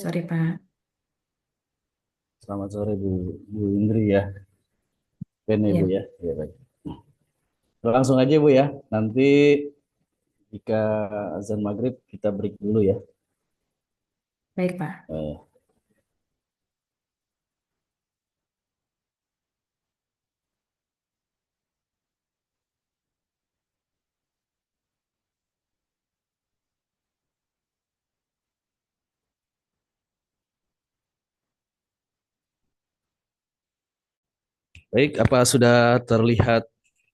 sore Pak. Selamat sore Bu Indri ya. Ben ya Bu Iya, ya. Ya, baik. Langsung aja Bu ya. Nanti jika azan maghrib kita break dulu ya. baik Pak. Eh, Baik, apa sudah terlihat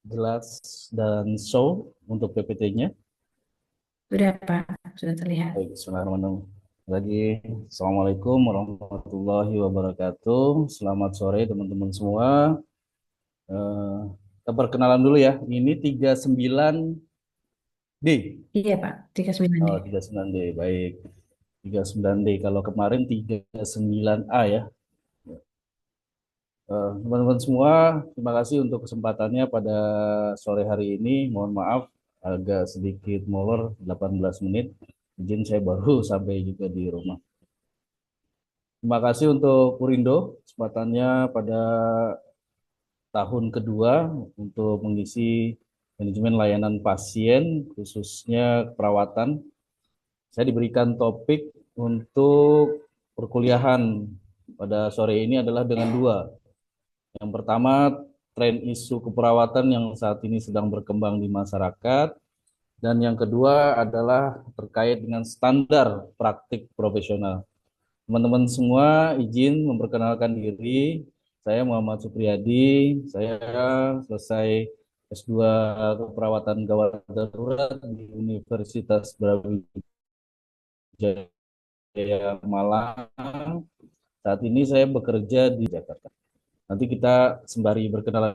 jelas dan show untuk PPT-nya? Sudah Pak, sudah terlihat. Baik, bismillahirrahmanirrahim. Lagi, Assalamualaikum warahmatullahi wabarakatuh. Selamat sore teman-teman semua. Eh, Kita perkenalan dulu ya. Ini 39D. Iya Pak, 39D. Oh, 39D. Baik. 39D. Kalau kemarin 39A ya. Teman-teman semua, terima kasih untuk kesempatannya pada sore hari ini. Mohon maaf agak sedikit molor 18 menit. Izin saya baru sampai juga di rumah. Terima kasih untuk Purindo kesempatannya pada tahun kedua untuk mengisi manajemen layanan pasien khususnya perawatan. Saya diberikan topik untuk perkuliahan pada sore ini adalah dengan dua. Yang pertama, tren isu keperawatan yang saat ini sedang berkembang di masyarakat. Dan yang kedua adalah terkait dengan standar praktik profesional. Teman-teman semua izin memperkenalkan diri. Saya Muhammad Supriyadi. Saya selesai S2 Keperawatan Gawat Darurat di Universitas Brawijaya Malang. Saat ini saya bekerja di Jakarta. Nanti kita sembari berkenalan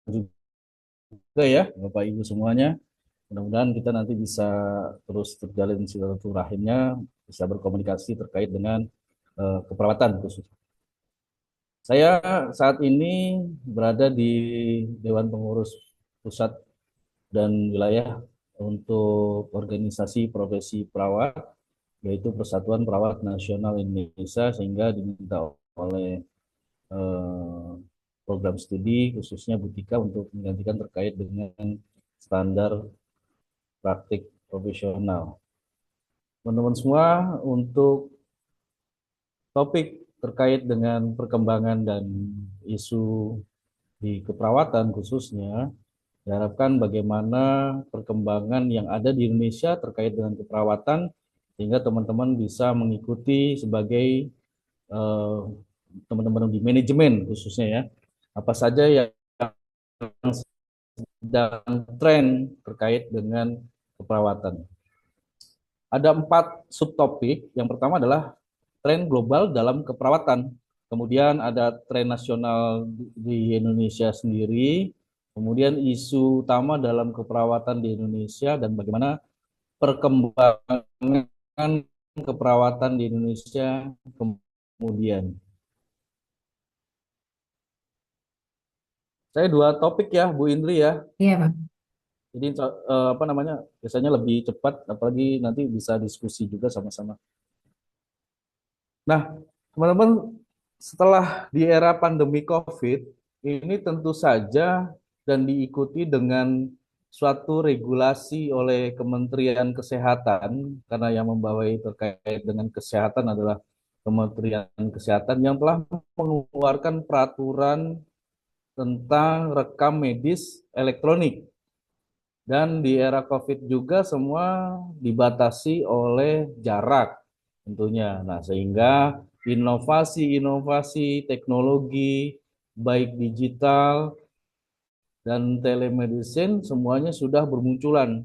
juga ya Bapak Ibu semuanya. Mudah-mudahan kita nanti bisa terus terjalin silaturahimnya, bisa berkomunikasi terkait dengan keperawatan khusus. Saya saat ini berada di Dewan Pengurus Pusat dan Wilayah untuk organisasi profesi perawat, yaitu Persatuan Perawat Nasional Indonesia, sehingga diminta oleh eh, program studi khususnya Butika untuk menggantikan terkait dengan standar praktik profesional. Teman-teman semua, untuk topik terkait dengan perkembangan dan isu di keperawatan khususnya, diharapkan bagaimana perkembangan yang ada di Indonesia terkait dengan keperawatan sehingga teman-teman bisa mengikuti sebagai eh, teman-teman di manajemen khususnya ya, apa saja yang sedang tren terkait dengan keperawatan. Ada 4 subtopik. Yang pertama adalah tren global dalam keperawatan. Kemudian ada tren nasional di Indonesia sendiri. Kemudian isu utama dalam keperawatan di Indonesia dan bagaimana perkembangan keperawatan di Indonesia kemudian. Saya dua topik ya, Bu Indri ya. Iya Pak. Jadi apa namanya? Biasanya lebih cepat, apalagi nanti bisa diskusi juga sama-sama. Nah, teman-teman, setelah di era pandemi COVID, ini tentu saja dan diikuti dengan suatu regulasi oleh Kementerian Kesehatan, karena yang membawai terkait dengan kesehatan adalah Kementerian Kesehatan yang telah mengeluarkan peraturan tentang rekam medis elektronik. Dan di era COVID juga semua dibatasi oleh jarak tentunya. Nah, sehingga inovasi-inovasi teknologi baik digital dan telemedicine semuanya sudah bermunculan.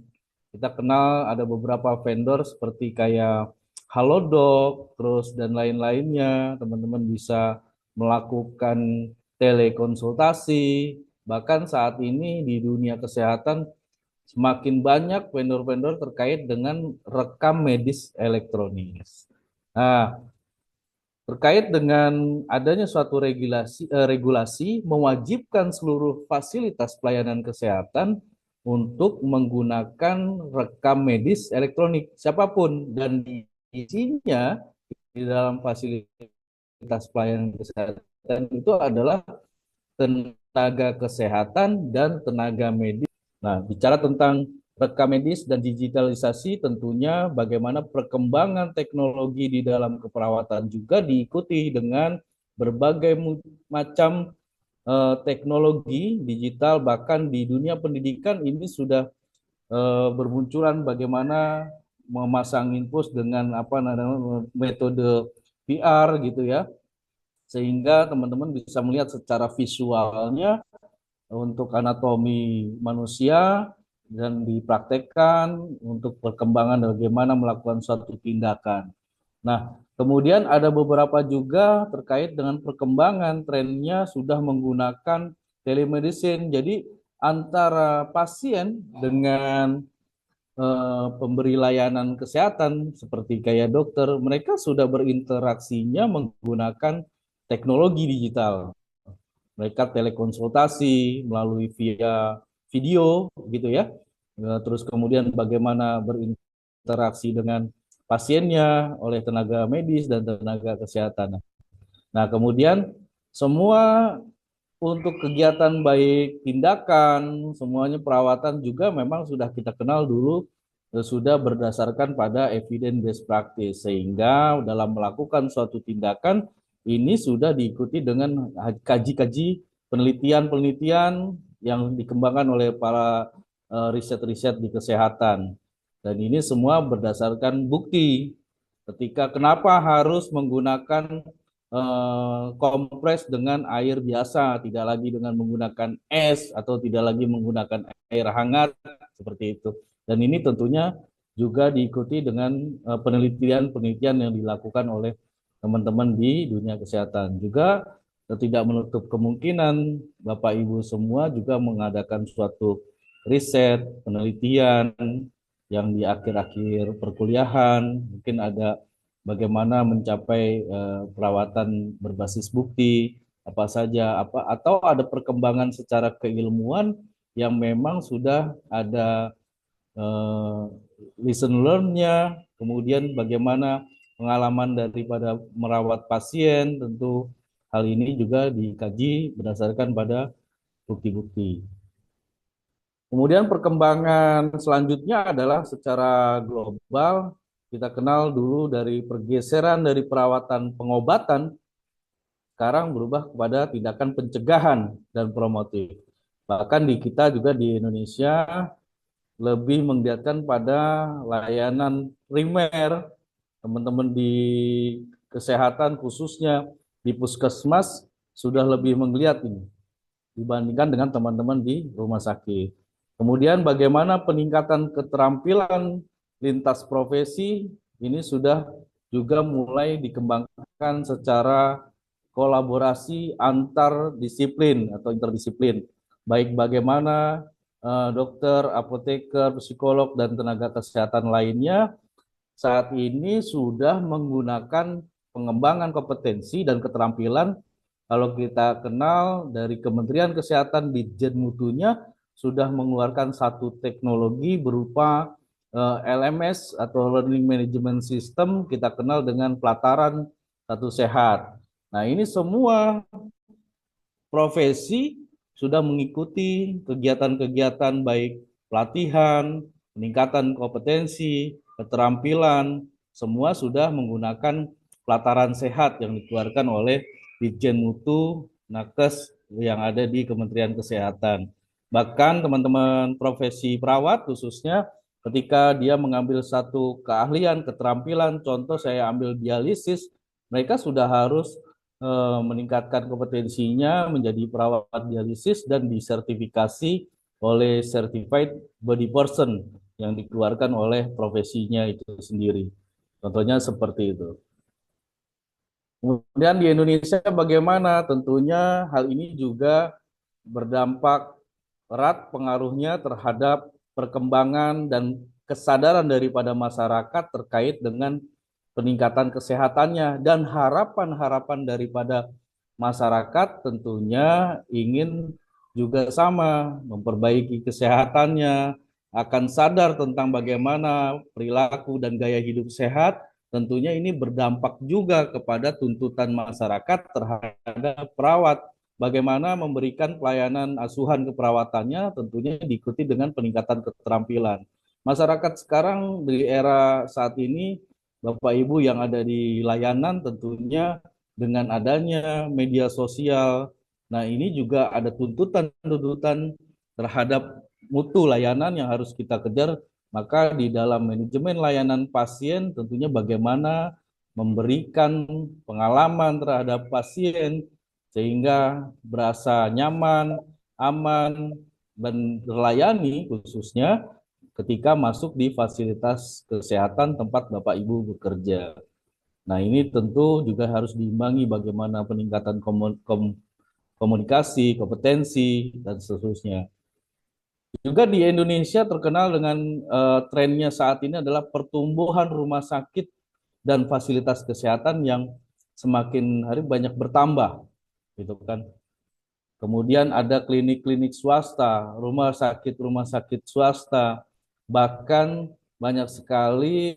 Kita kenal ada beberapa vendor seperti kayak Halodoc, terus dan lain-lainnya. Teman-teman bisa melakukan telekonsultasi. Bahkan saat ini di dunia kesehatan semakin banyak vendor-vendor terkait dengan rekam medis elektronik. Nah, terkait dengan adanya suatu regulasi mewajibkan seluruh fasilitas pelayanan kesehatan untuk menggunakan rekam medis elektronik siapapun dan isinya di dalam fasilitas pelayanan kesehatan itu adalah tenaga kesehatan dan tenaga medis. Nah, bicara tentang rekam medis dan digitalisasi, tentunya bagaimana perkembangan teknologi di dalam keperawatan juga diikuti dengan berbagai macam teknologi digital. Bahkan di dunia pendidikan ini sudah bermunculan bagaimana memasang infus dengan apa namanya metode VR gitu ya, sehingga teman-teman bisa melihat secara visualnya untuk anatomi manusia dan dipraktekkan untuk perkembangan bagaimana melakukan suatu tindakan. Nah, kemudian ada beberapa juga terkait dengan perkembangan trennya sudah menggunakan telemedicine. Jadi antara pasien dengan pemberi layanan kesehatan seperti kayak dokter, mereka sudah berinteraksinya menggunakan teknologi digital. Mereka telekonsultasi melalui via video gitu ya. Terus kemudian bagaimana berinteraksi dengan pasiennya oleh tenaga medis dan tenaga kesehatan. Nah, kemudian semua untuk kegiatan baik tindakan, semuanya perawatan juga memang sudah kita kenal dulu sudah berdasarkan pada evidence based practice, sehingga dalam melakukan suatu tindakan ini sudah diikuti dengan kaji-kaji penelitian-penelitian yang dikembangkan oleh para riset-riset di kesehatan. Dan ini semua berdasarkan bukti ketika kenapa harus menggunakan kompres dengan air biasa, tidak lagi dengan menggunakan es atau tidak lagi menggunakan air hangat seperti itu. Dan ini tentunya juga diikuti dengan penelitian-penelitian yang dilakukan oleh teman-teman di dunia kesehatan. Juga tidak menutup kemungkinan Bapak Ibu semua juga mengadakan suatu riset, penelitian yang di akhir-akhir perkuliahan, mungkin ada bagaimana mencapai perawatan berbasis bukti apa saja apa atau ada perkembangan secara keilmuan yang memang sudah ada eh, listen learn-nya, kemudian bagaimana pengalaman daripada merawat pasien, tentu hal ini juga dikaji berdasarkan pada bukti-bukti. Kemudian perkembangan selanjutnya adalah secara global. Kita kenal dulu dari pergeseran dari perawatan pengobatan, sekarang berubah kepada tindakan pencegahan dan promotif. Bahkan di kita juga di Indonesia lebih menggiatkan pada layanan primer, teman-teman di kesehatan khususnya di puskesmas sudah lebih menggeliat ini dibandingkan dengan teman-teman di rumah sakit. Kemudian bagaimana peningkatan keterampilan lintas profesi ini sudah juga mulai dikembangkan secara kolaborasi antar disiplin atau interdisiplin. Baik bagaimana dokter, apoteker, psikolog, dan tenaga kesehatan lainnya saat ini sudah menggunakan pengembangan kompetensi dan keterampilan. Kalau kita kenal dari Kementerian Kesehatan di Ditjen Mutunya sudah mengeluarkan satu teknologi berupa LMS atau Learning Management System, kita kenal dengan pelataran satu sehat. Nah, ini semua profesi sudah mengikuti kegiatan-kegiatan baik pelatihan, peningkatan kompetensi, keterampilan, semua sudah menggunakan pelataran sehat yang dikeluarkan oleh Ditjen Mutu Nakes yang ada di Kementerian Kesehatan. Bahkan teman-teman profesi perawat khususnya ketika dia mengambil satu keahlian, keterampilan, contoh saya ambil dialisis, mereka sudah harus meningkatkan kompetensinya menjadi perawat dialisis dan disertifikasi oleh Certified Body Person yang dikeluarkan oleh profesinya itu sendiri. Contohnya seperti itu. Kemudian di Indonesia bagaimana? Tentunya hal ini juga berdampak erat pengaruhnya terhadap perkembangan dan kesadaran daripada masyarakat terkait dengan peningkatan kesehatannya dan harapan-harapan daripada masyarakat tentunya ingin juga sama memperbaiki kesehatannya, akan sadar tentang bagaimana perilaku dan gaya hidup sehat tentunya ini berdampak juga kepada tuntutan masyarakat terhadap perawat. Bagaimana memberikan pelayanan asuhan keperawatannya tentunya diikuti dengan peningkatan keterampilan. Masyarakat sekarang di era saat ini, Bapak Ibu yang ada di layanan tentunya dengan adanya media sosial, nah ini juga ada tuntutan-tuntutan terhadap mutu layanan yang harus kita kejar. Maka di dalam manajemen layanan pasien tentunya bagaimana memberikan pengalaman terhadap pasien sehingga berasa nyaman, aman, dan terlayani khususnya ketika masuk di fasilitas kesehatan tempat Bapak Ibu bekerja. Nah, ini tentu juga harus diimbangi bagaimana peningkatan komunikasi, kompetensi, dan seterusnya. Juga di Indonesia terkenal dengan trennya saat ini adalah pertumbuhan rumah sakit dan fasilitas kesehatan yang semakin hari banyak bertambah, gitu kan. Kemudian ada klinik-klinik swasta, rumah sakit swasta, bahkan banyak sekali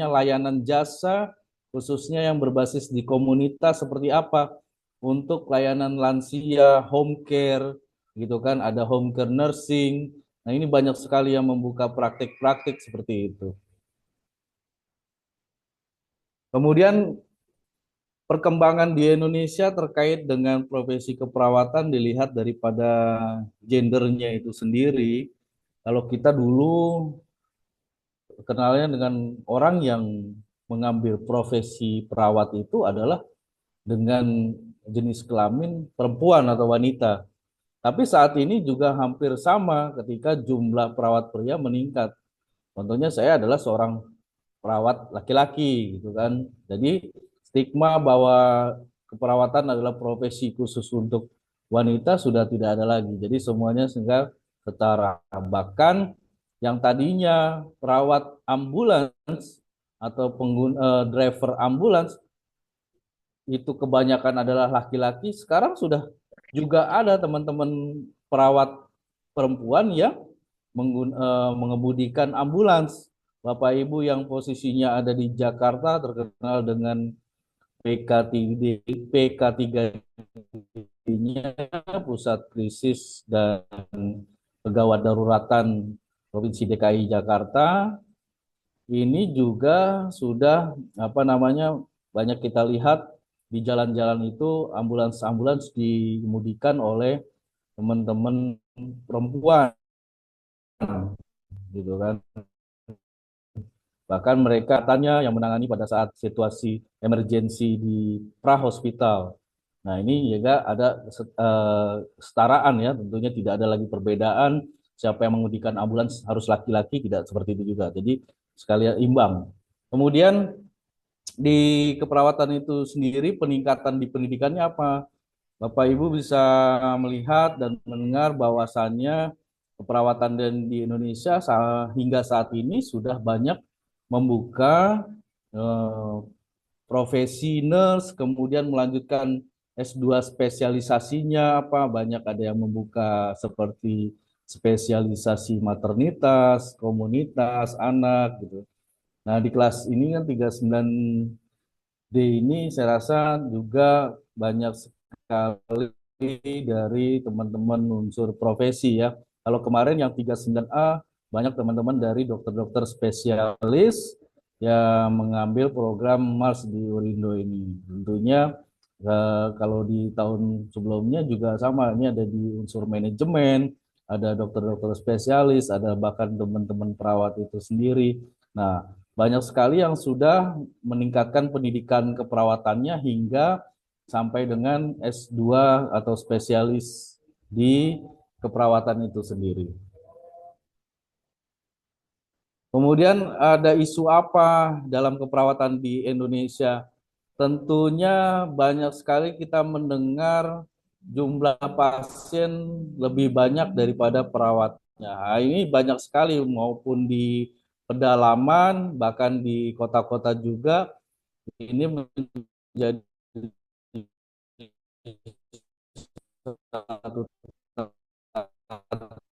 layanan jasa khususnya yang berbasis di komunitas seperti apa untuk layanan lansia, home care, gitu kan, ada home care nursing. Nah, ini banyak sekali yang membuka praktik-praktik seperti itu. Kemudian perkembangan di Indonesia terkait dengan profesi keperawatan dilihat daripada gendernya itu sendiri. Kalau kita dulu kenalnya dengan orang yang mengambil profesi perawat itu adalah dengan jenis kelamin perempuan atau wanita. Tapi saat ini juga hampir sama ketika jumlah perawat pria meningkat. Contohnya saya adalah seorang perawat laki-laki gitu kan. Jadi stigma bahwa keperawatan adalah profesi khusus untuk wanita sudah tidak ada lagi. Jadi semuanya sehingga setara. Bahkan yang tadinya perawat ambulans atau driver ambulans itu kebanyakan adalah laki-laki, sekarang sudah juga ada teman-teman perawat perempuan yang mengemudikan ambulans. Bapak Ibu yang posisinya ada di Jakarta terkenal dengan PK3-nya, Pusat Krisis dan Kegawat Daruratan Provinsi DKI Jakarta. Ini juga sudah banyak kita lihat di jalan-jalan itu ambulans-ambulans dikemudikan oleh teman-teman perempuan, gitu kan. Bahkan mereka tanya yang menangani pada saat situasi emergensi di prahospital. Nah, ini juga ada kesetaraan ya, tentunya tidak ada lagi perbedaan siapa yang mengemudikan ambulans harus laki-laki, tidak seperti itu juga. Jadi sekalian imbang. Kemudian di keperawatan itu sendiri peningkatan di pendidikannya apa? Bapak Ibu bisa melihat dan mendengar bahwasannya keperawatan dan di Indonesia hingga saat ini sudah banyak membuka eh, profesi nurse, kemudian melanjutkan S2 spesialisasinya apa, banyak ada yang membuka seperti spesialisasi maternitas, komunitas, anak gitu. Nah, di kelas ini kan 39D ini saya rasa juga banyak sekali dari teman-teman unsur profesi ya. Kalau kemarin yang 39A banyak teman-teman dari dokter-dokter spesialis yang mengambil program Mars di Urindo ini. Tentunya kalau di tahun sebelumnya juga sama, ini ada di unsur manajemen, ada dokter-dokter spesialis, ada bahkan teman-teman perawat itu sendiri. Nah, banyak sekali yang sudah meningkatkan pendidikan keperawatannya hingga sampai dengan S2 atau spesialis di keperawatan itu sendiri. Kemudian ada isu apa dalam keperawatan di Indonesia? Tentunya banyak sekali kita mendengar jumlah pasien lebih banyak daripada perawatnya. Nah, ini banyak sekali maupun di pedalaman, bahkan di kota-kota juga ini menjadi satu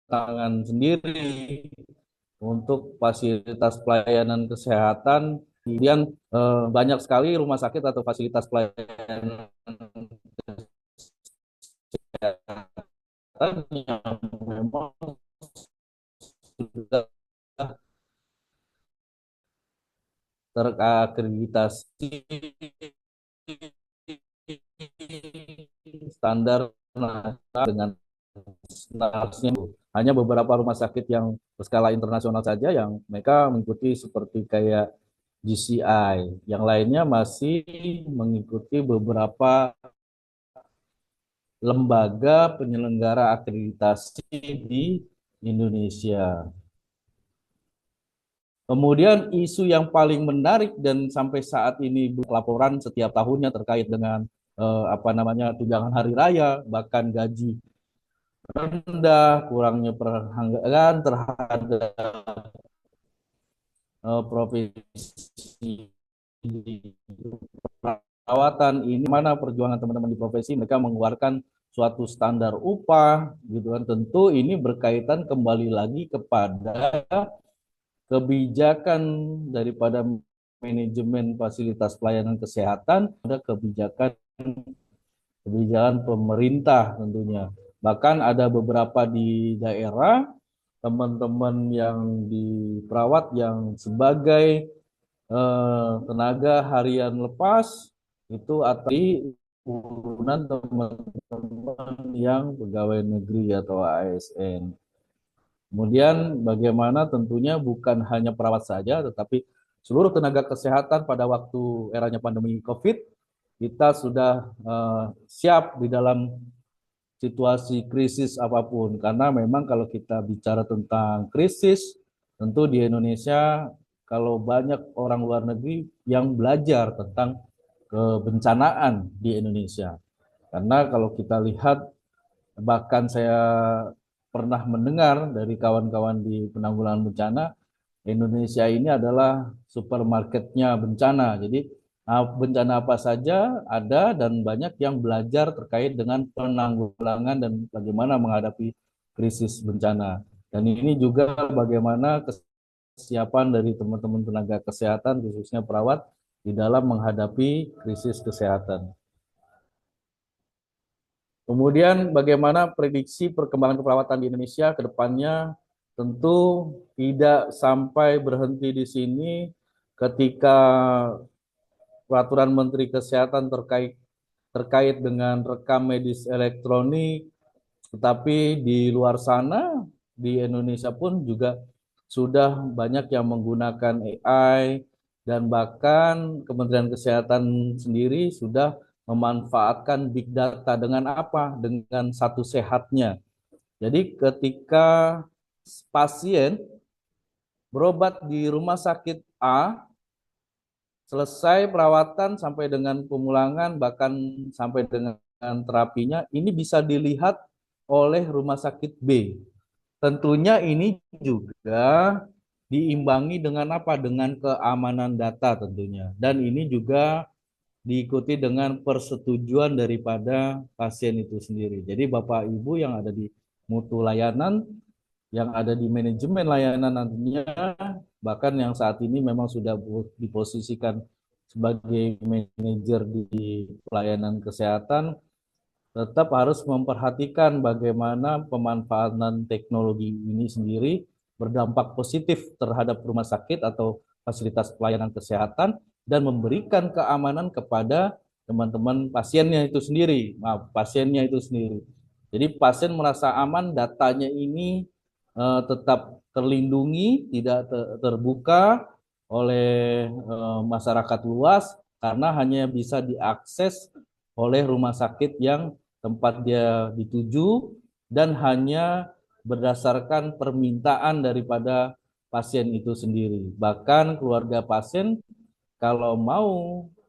tantangan sendiri untuk fasilitas pelayanan kesehatan Kemudian banyak sekali rumah sakit atau fasilitas pelayanan kesehatan yang memang sudah terakreditasi standar nasional dengan statusnya. Hanya beberapa rumah sakit yang berskala internasional saja yang mereka mengikuti seperti kayak GCI. Yang lainnya masih mengikuti beberapa lembaga penyelenggara akreditasi di Indonesia. Kemudian isu yang paling menarik dan sampai saat ini laporan setiap tahunnya terkait dengan tunjangan hari raya, bahkan gaji rendah, kurangnya penghargaan terhadap profesi perawatan ini, mana perjuangan teman-teman di profesi, mereka mengeluarkan suatu standar upah gitu kan. Tentu ini berkaitan kembali lagi kepada kebijakan daripada manajemen fasilitas pelayanan kesehatan, ada kebijakan kebijakan pemerintah tentunya. Bahkan ada beberapa di daerah teman-teman yang diperawat yang sebagai tenaga harian lepas itu atau urunan teman-teman yang pegawai negeri atau ASN. Kemudian bagaimana tentunya bukan hanya perawat saja, tetapi seluruh tenaga kesehatan pada waktu eranya pandemi COVID, kita sudah siap di dalam situasi krisis apapun. Karena memang kalau kita bicara tentang krisis, tentu di Indonesia kalau banyak orang luar negeri yang belajar tentang kebencanaan di Indonesia. Karena kalau kita lihat, bahkan saya pernah mendengar dari kawan-kawan di penanggulangan bencana, Indonesia ini adalah supermarketnya bencana. Jadi bencana apa saja ada dan banyak yang belajar terkait dengan penanggulangan dan bagaimana menghadapi krisis bencana. Dan ini juga bagaimana kesiapan dari teman-teman tenaga kesehatan, khususnya perawat, di dalam menghadapi krisis kesehatan. Kemudian bagaimana prediksi perkembangan keperawatan di Indonesia ke depannya, tentu tidak sampai berhenti di sini ketika peraturan Menteri Kesehatan terkait dengan rekam medis elektronik, tetapi di luar sana di Indonesia pun juga sudah banyak yang menggunakan AI dan bahkan Kementerian Kesehatan sendiri sudah memanfaatkan big data dengan apa? Dengan satu sehatnya. Jadi ketika pasien berobat di rumah sakit A, selesai perawatan sampai dengan pemulangan, bahkan sampai dengan terapinya, ini bisa dilihat oleh rumah sakit B. Tentunya ini juga diimbangi dengan apa? Dengan keamanan data tentunya. Dan ini juga diikuti dengan persetujuan daripada pasien itu sendiri. Jadi Bapak Ibu yang ada di mutu layanan, yang ada di manajemen layanan nantinya, bahkan yang saat ini memang sudah diposisikan sebagai manajer di pelayanan kesehatan, tetap harus memperhatikan bagaimana pemanfaatan teknologi ini sendiri berdampak positif terhadap rumah sakit atau fasilitas pelayanan kesehatan dan memberikan keamanan kepada teman-teman pasiennya itu sendiri, pasiennya itu sendiri. Jadi pasien merasa aman, datanya ini tetap terlindungi, tidak terbuka oleh masyarakat luas karena hanya bisa diakses oleh rumah sakit yang tempat dia dituju dan hanya berdasarkan permintaan daripada pasien itu sendiri. Bahkan keluarga pasien kalau mau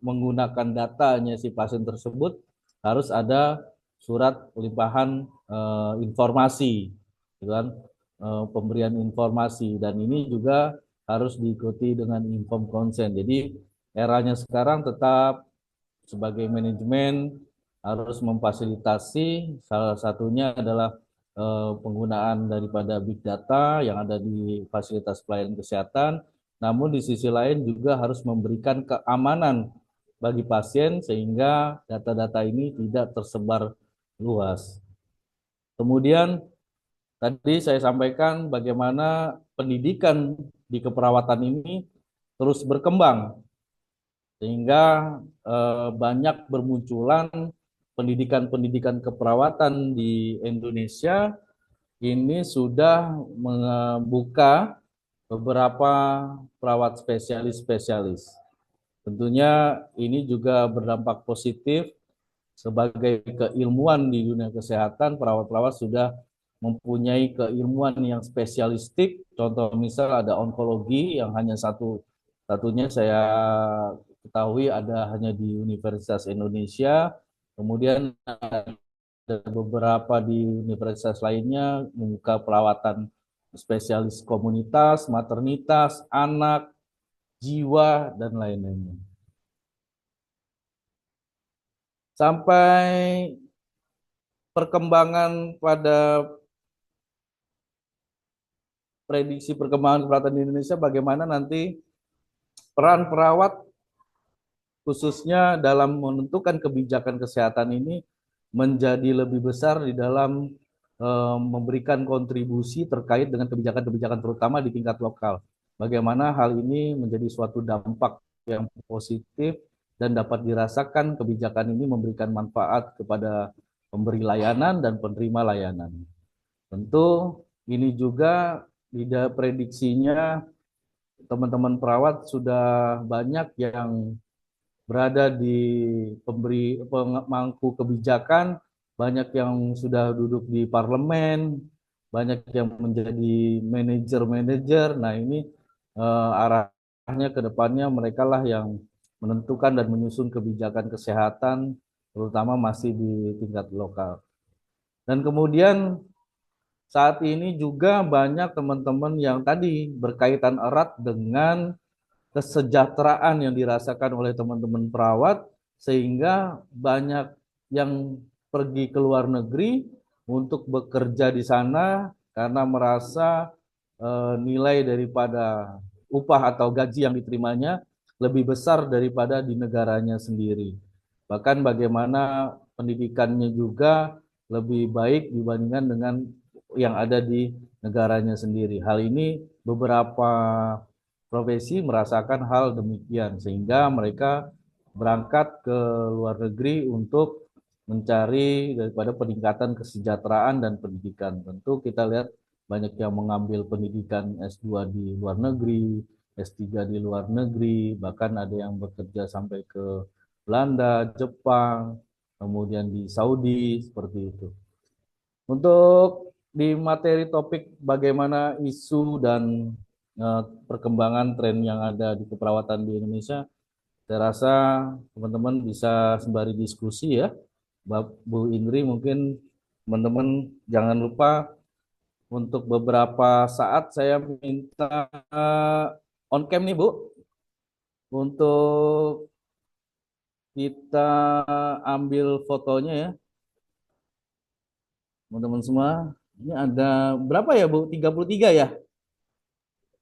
menggunakan datanya si pasien tersebut harus ada surat limpahan informasi, gitu kan, pemberian informasi, dan ini juga harus diikuti dengan informed consent. Jadi eranya sekarang tetap sebagai manajemen harus memfasilitasi, salah satunya adalah penggunaan daripada big data yang ada di fasilitas pelayanan kesehatan namun di sisi lain juga harus memberikan keamanan bagi pasien sehingga data-data ini tidak tersebar luas. Kemudian tadi saya sampaikan bagaimana pendidikan di keperawatan ini terus berkembang sehingga banyak bermunculan pendidikan-pendidikan keperawatan di Indonesia ini sudah membuka beberapa perawat spesialis-spesialis. Tentunya ini juga berdampak positif sebagai keilmuan di dunia kesehatan, perawat-perawat sudah mempunyai keilmuan yang spesialistik. Contoh misal ada onkologi yang hanya satunya saya ketahui ada hanya di Universitas Indonesia. Kemudian ada beberapa di universitas lainnya membuka perawatan spesialis komunitas, maternitas, anak, jiwa, dan lain-lainnya. Sampai perkembangan pada prediksi perkembangan kesehatan di Indonesia, bagaimana nanti peran perawat khususnya dalam menentukan kebijakan kesehatan ini menjadi lebih besar di dalam memberikan kontribusi terkait dengan kebijakan-kebijakan terutama di tingkat lokal. Bagaimana hal ini menjadi suatu dampak yang positif dan dapat dirasakan kebijakan ini memberikan manfaat kepada pemberi layanan dan penerima layanan. Tentu ini juga tidak prediksinya teman-teman perawat sudah banyak yang berada di pemangku kebijakan, banyak yang sudah duduk di parlemen, banyak yang menjadi manajer-manajer. Nah, ini arahnya ke depannya mereka lah yang menentukan dan menyusun kebijakan kesehatan, terutama masih di tingkat lokal. Dan kemudian saat ini juga banyak teman-teman yang tadi berkaitan erat dengan kesejahteraan yang dirasakan oleh teman-teman perawat, sehingga banyak yang pergi ke luar negeri untuk bekerja di sana karena merasa nilai daripada upah atau gaji yang diterimanya lebih besar daripada di negaranya sendiri. Bahkan bagaimana pendidikannya juga lebih baik dibandingkan dengan yang ada di negaranya sendiri. Hal ini beberapa profesi merasakan hal demikian sehingga mereka berangkat ke luar negeri untuk mencari daripada peningkatan kesejahteraan dan pendidikan. Tentu kita lihat banyak yang mengambil pendidikan S2 di luar negeri, S3 di luar negeri, bahkan ada yang bekerja sampai ke Belanda, Jepang, kemudian di Saudi, seperti itu. Untuk di materi topik bagaimana isu dan perkembangan tren yang ada di keperawatan di Indonesia, saya rasa teman-teman bisa sembari diskusi ya. Bu Indri, mungkin teman-teman jangan lupa untuk beberapa saat saya minta on cam nih Bu, untuk kita ambil fotonya ya, teman-teman semua. Ini ada berapa ya Bu? 33 ya?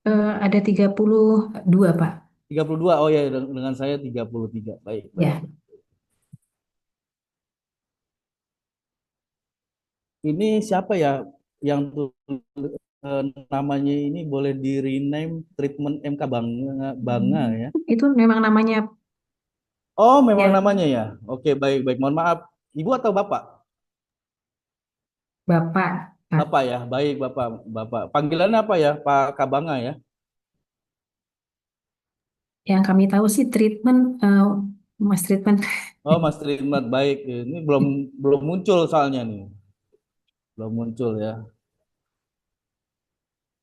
Ada 32, Pak. 32. Oh ya, dengan saya 33. Baik, baik. Ya. Ini siapa ya yang namanya ini boleh di rename treatment MK Bangga, Bangga ya? Itu memang namanya Oh, memang ya namanya ya. Oke, baik, baik. Mohon maaf. Ibu atau Bapak? Bapak, Pak. Bapak ya. Baik, Bapak. Bapak. Panggilannya apa ya? Pak Kabanga ya? Yang kami tahu sih treatment, Mas treatment. Oh, Mas Trimat. Baik. Ini belum belum muncul soalnya nih. Belum muncul ya.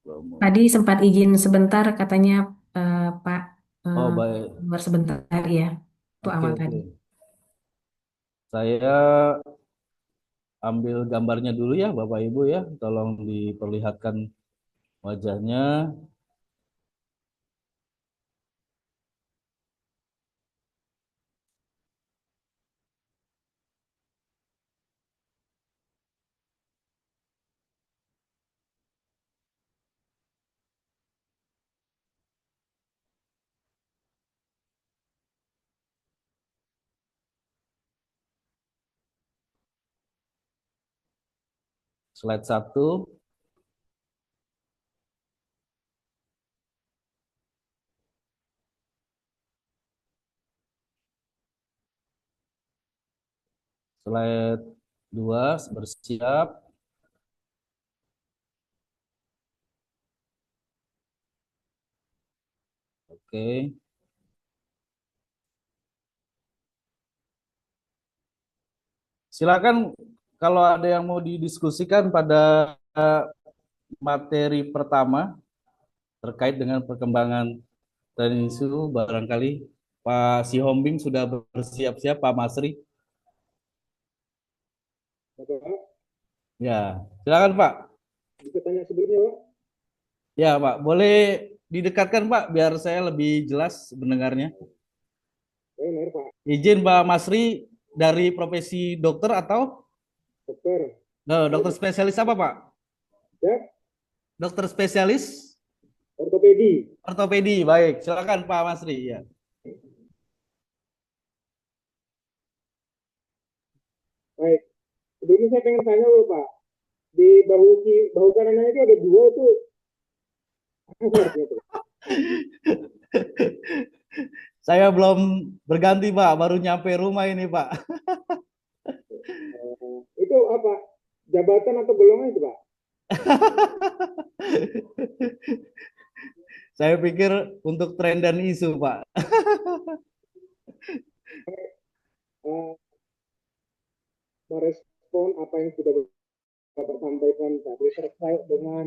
Belum. Tadi sempat izin sebentar katanya Pak eh, Oh, baik. keluar sebentar ya. Itu Oke, awal oke. tadi. Saya ambil gambarnya dulu ya, Bapak Ibu ya. Tolong diperlihatkan wajahnya. Slide 1. Slide 2 bersiap. Oke. Silakan kalau ada yang mau didiskusikan pada materi pertama terkait dengan perkembangan tren isu, barangkali Pak Sihombing sudah bersiap-siap, Pak Masri. Bapak, Ya, silakan Pak. bisa tanya sebelumnya, Pak? Ya Pak, boleh didekatkan Pak biar saya lebih jelas mendengarnya. Benar, Pak. Izin Pak Masri dari profesi dokter atau Dokter. dokter spesialis apa Pak? Ya, Dokter spesialis ortopedi. ortopedi. Baik, silakan Pak Masri. Ya. Baik. Sebelumnya saya pengen tanya dulu, Pak. Di bahu kanannya itu ada dua itu apa artinya, Pak? Saya belum berganti Pak, baru nyampe rumah ini Pak. Itu apa? Jabatan atau golongan itu, Pak? Saya pikir untuk tren dan isu Pak. Eh, Merespon apa yang sudah Bapak sampaikan tadi terkait dengan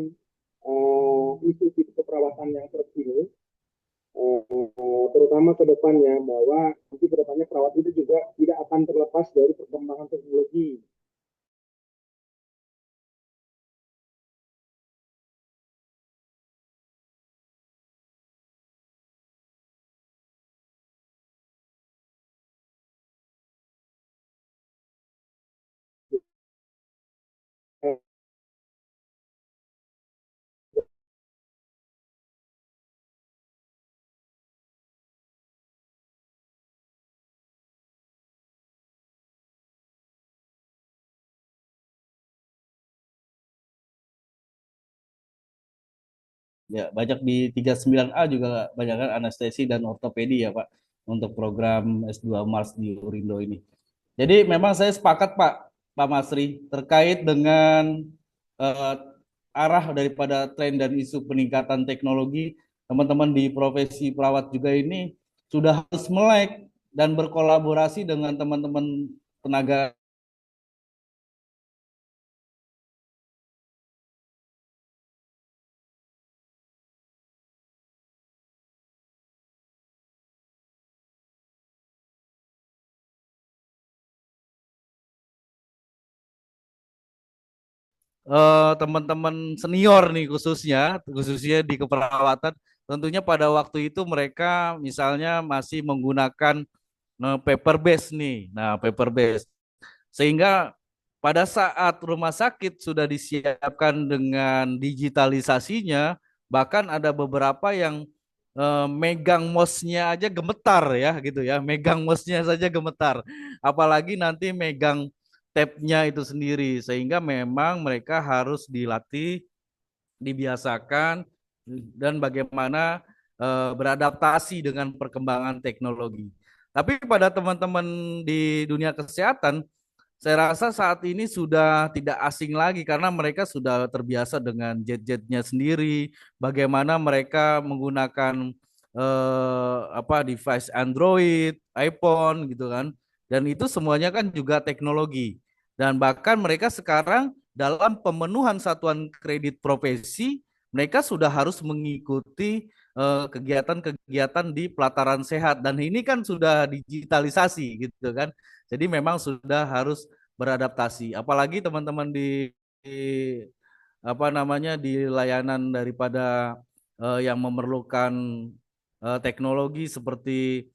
isu-isu keperawatan yang terkini, terutama ke depannya, bahwa nanti ke depannya perawat itu juga tidak akan terlepas dari perkembangan teknologi. Eh, Ya, banyak di 39A juga banyak kan anestesi dan ortopedi ya Pak untuk program S2 Mars di Urindo ini. Jadi memang saya sepakat Pak Masri terkait dengan eh, arah daripada tren dan isu peningkatan teknologi, teman-teman di profesi perawat juga ini sudah harus melek dan berkolaborasi dengan teman-teman tenaga. Teman-teman senior nih khususnya di keperawatan, tentunya pada waktu itu mereka misalnya masih menggunakan paper base nih. Nah, paper base. Sehingga pada saat rumah sakit sudah disiapkan dengan digitalisasinya, bahkan ada beberapa yang megang mouse-nya aja gemetar ya gitu ya, megang mouse-nya saja gemetar. Apalagi nanti megang tab-nya itu sendiri, sehingga memang mereka harus dilatih, dibiasakan, dan bagaimana beradaptasi dengan perkembangan teknologi. Tapi pada teman-teman di dunia kesehatan, saya rasa saat ini sudah tidak asing lagi karena mereka sudah terbiasa dengan jet-jetnya sendiri, bagaimana mereka menggunakan device Android, iPhone gitu kan. Dan itu semuanya kan juga teknologi. Dan bahkan mereka sekarang dalam pemenuhan satuan kredit profesi, mereka sudah harus mengikuti kegiatan-kegiatan di pelataran sehat dan ini kan sudah digitalisasi gitu kan. Jadi memang sudah harus beradaptasi. Apalagi teman-teman di di layanan daripada yang memerlukan teknologi seperti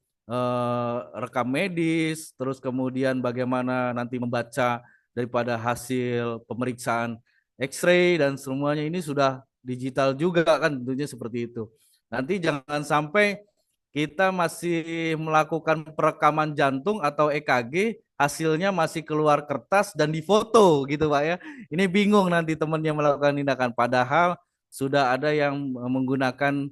rekam medis, terus kemudian bagaimana nanti membaca daripada hasil pemeriksaan X-ray dan semuanya ini sudah digital juga kan tentunya seperti itu. Nanti jangan sampai kita masih melakukan perekaman jantung atau EKG, hasilnya masih keluar kertas dan difoto gitu Pak ya. Ini bingung nanti teman yang melakukan tindakan. Padahal sudah ada yang menggunakan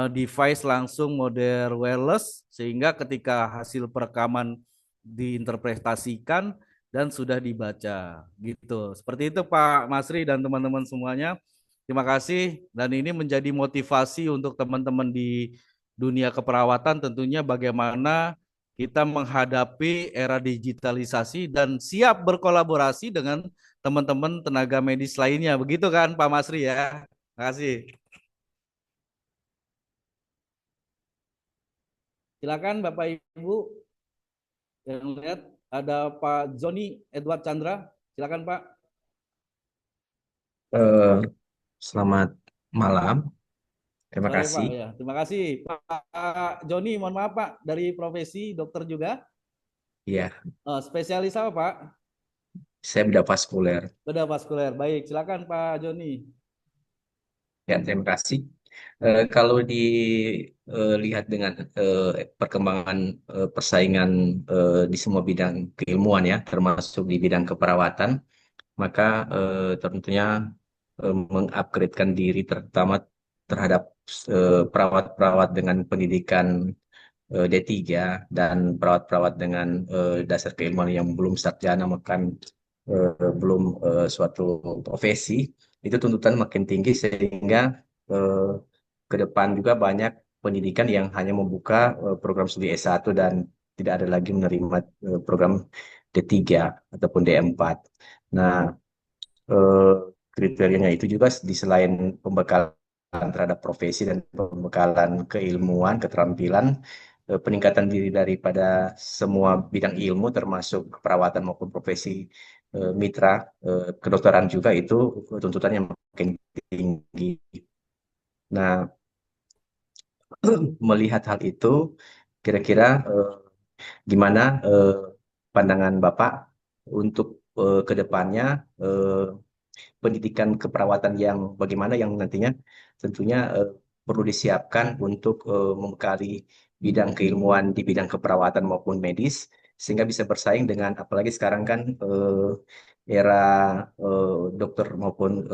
device langsung model wireless sehingga ketika hasil perekaman diinterpretasikan dan sudah dibaca gitu. Seperti itu Pak Masri dan teman-teman semuanya. Terima kasih dan ini menjadi motivasi untuk teman-teman di dunia keperawatan tentunya bagaimana kita menghadapi era digitalisasi dan siap berkolaborasi dengan teman-teman tenaga medis lainnya. Begitu kan Pak Masri ya? Terima kasih. Silakan Bapak Ibu yang lihat ada Pak Joni Edward Chandra. Silakan Pak. Eh, Selamat malam. Terima Sore Pak kasih. ya. Terima kasih Pak Joni. Mohon maaf Pak dari profesi dokter juga. Ya, Spesialis apa Pak? saya bedah vaskuler. Bedah vaskuler. Baik, silakan Pak Joni. Ya, terima kasih. Kalau dilihat dengan perkembangan persaingan di semua bidang keilmuan ya, termasuk di bidang keperawatan, maka tentunya mengupgradekan diri terutama terhadap perawat-perawat dengan pendidikan D3 dan perawat-perawat dengan dasar keilmuan yang belum sarjana makan belum suatu profesi itu tuntutan makin tinggi sehingga eh, ke depan juga banyak pendidikan yang hanya membuka program studi S1 dan tidak ada lagi menerima program D3 ataupun D4. Nah, eh, kriterianya itu juga di selain pembekalan terhadap profesi dan pembekalan keilmuan, keterampilan, peningkatan diri daripada semua bidang ilmu termasuk keperawatan maupun profesi mitra kedokteran juga itu tuntutannya makin tinggi. Nah, melihat hal itu, kira-kira gimana pandangan Bapak untuk ke depannya pendidikan keperawatan yang bagaimana yang nantinya tentunya perlu disiapkan untuk membekali bidang keilmuan di bidang keperawatan maupun medis sehingga bisa bersaing dengan apalagi sekarang kan era dokter maupun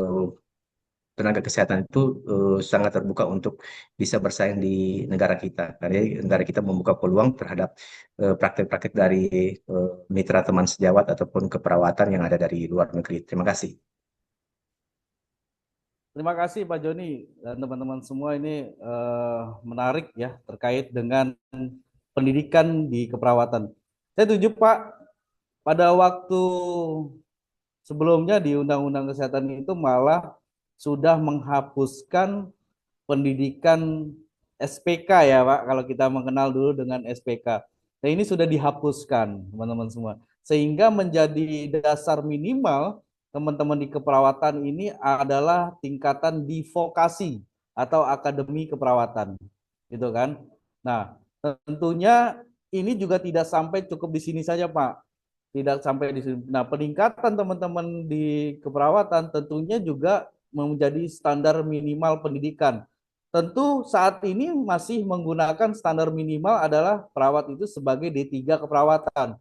tenaga kesehatan itu sangat terbuka untuk bisa bersaing di negara kita. Karena negara kita membuka peluang terhadap praktek-praktek dari mitra teman sejawat ataupun keperawatan yang ada dari luar negeri. Terima kasih. Terima kasih Pak Joni dan teman-teman semua ini menarik ya terkait dengan pendidikan di keperawatan. Saya setuju Pak, pada waktu sebelumnya di Undang-Undang Kesehatan itu malah sudah menghapuskan pendidikan SPK ya Pak, kalau kita mengenal dulu dengan SPK. Nah ini sudah dihapuskan teman-teman semua. Sehingga menjadi dasar minimal teman-teman di keperawatan ini adalah tingkatan di vokasi atau akademi keperawatan. Gitu kan. Nah tentunya ini juga tidak sampai cukup di sini saja Pak. Tidak sampai di sini. Nah peningkatan teman-teman di keperawatan tentunya juga menjadi standar minimal pendidikan. Tentu saat ini masih menggunakan standar minimal adalah perawat itu sebagai D3 keperawatan.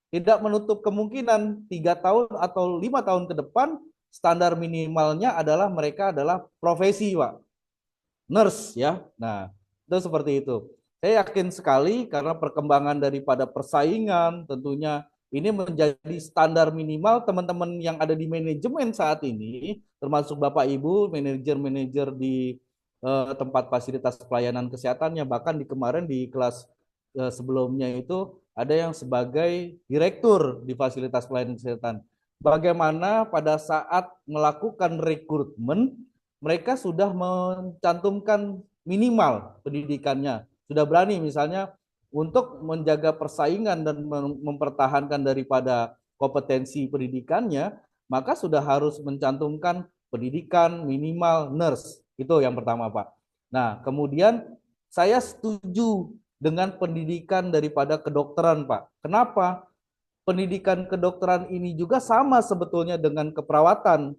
Tidak menutup kemungkinan 3 tahun atau 5 tahun ke depan standar minimalnya adalah mereka adalah profesi, Pak. Nurse ya. Nah, itu seperti itu. Saya yakin sekali karena perkembangan daripada persaingan tentunya ini menjadi standar minimal teman-teman yang ada di manajemen saat ini, termasuk Bapak Ibu, manajer-manajer di tempat fasilitas pelayanan kesehatannya, bahkan di kemarin di kelas sebelumnya itu ada yang sebagai direktur di fasilitas pelayanan kesehatan. Bagaimana pada saat melakukan rekrutmen, mereka sudah mencantumkan minimal pendidikannya, sudah berani misalnya untuk menjaga persaingan dan mempertahankan daripada kompetensi pendidikannya, maka sudah harus mencantumkan pendidikan minimal nurse. Itu yang pertama, Pak. Nah, kemudian saya setuju dengan pendidikan daripada kedokteran, Pak. Kenapa? Pendidikan kedokteran ini juga sama sebetulnya dengan keperawatan.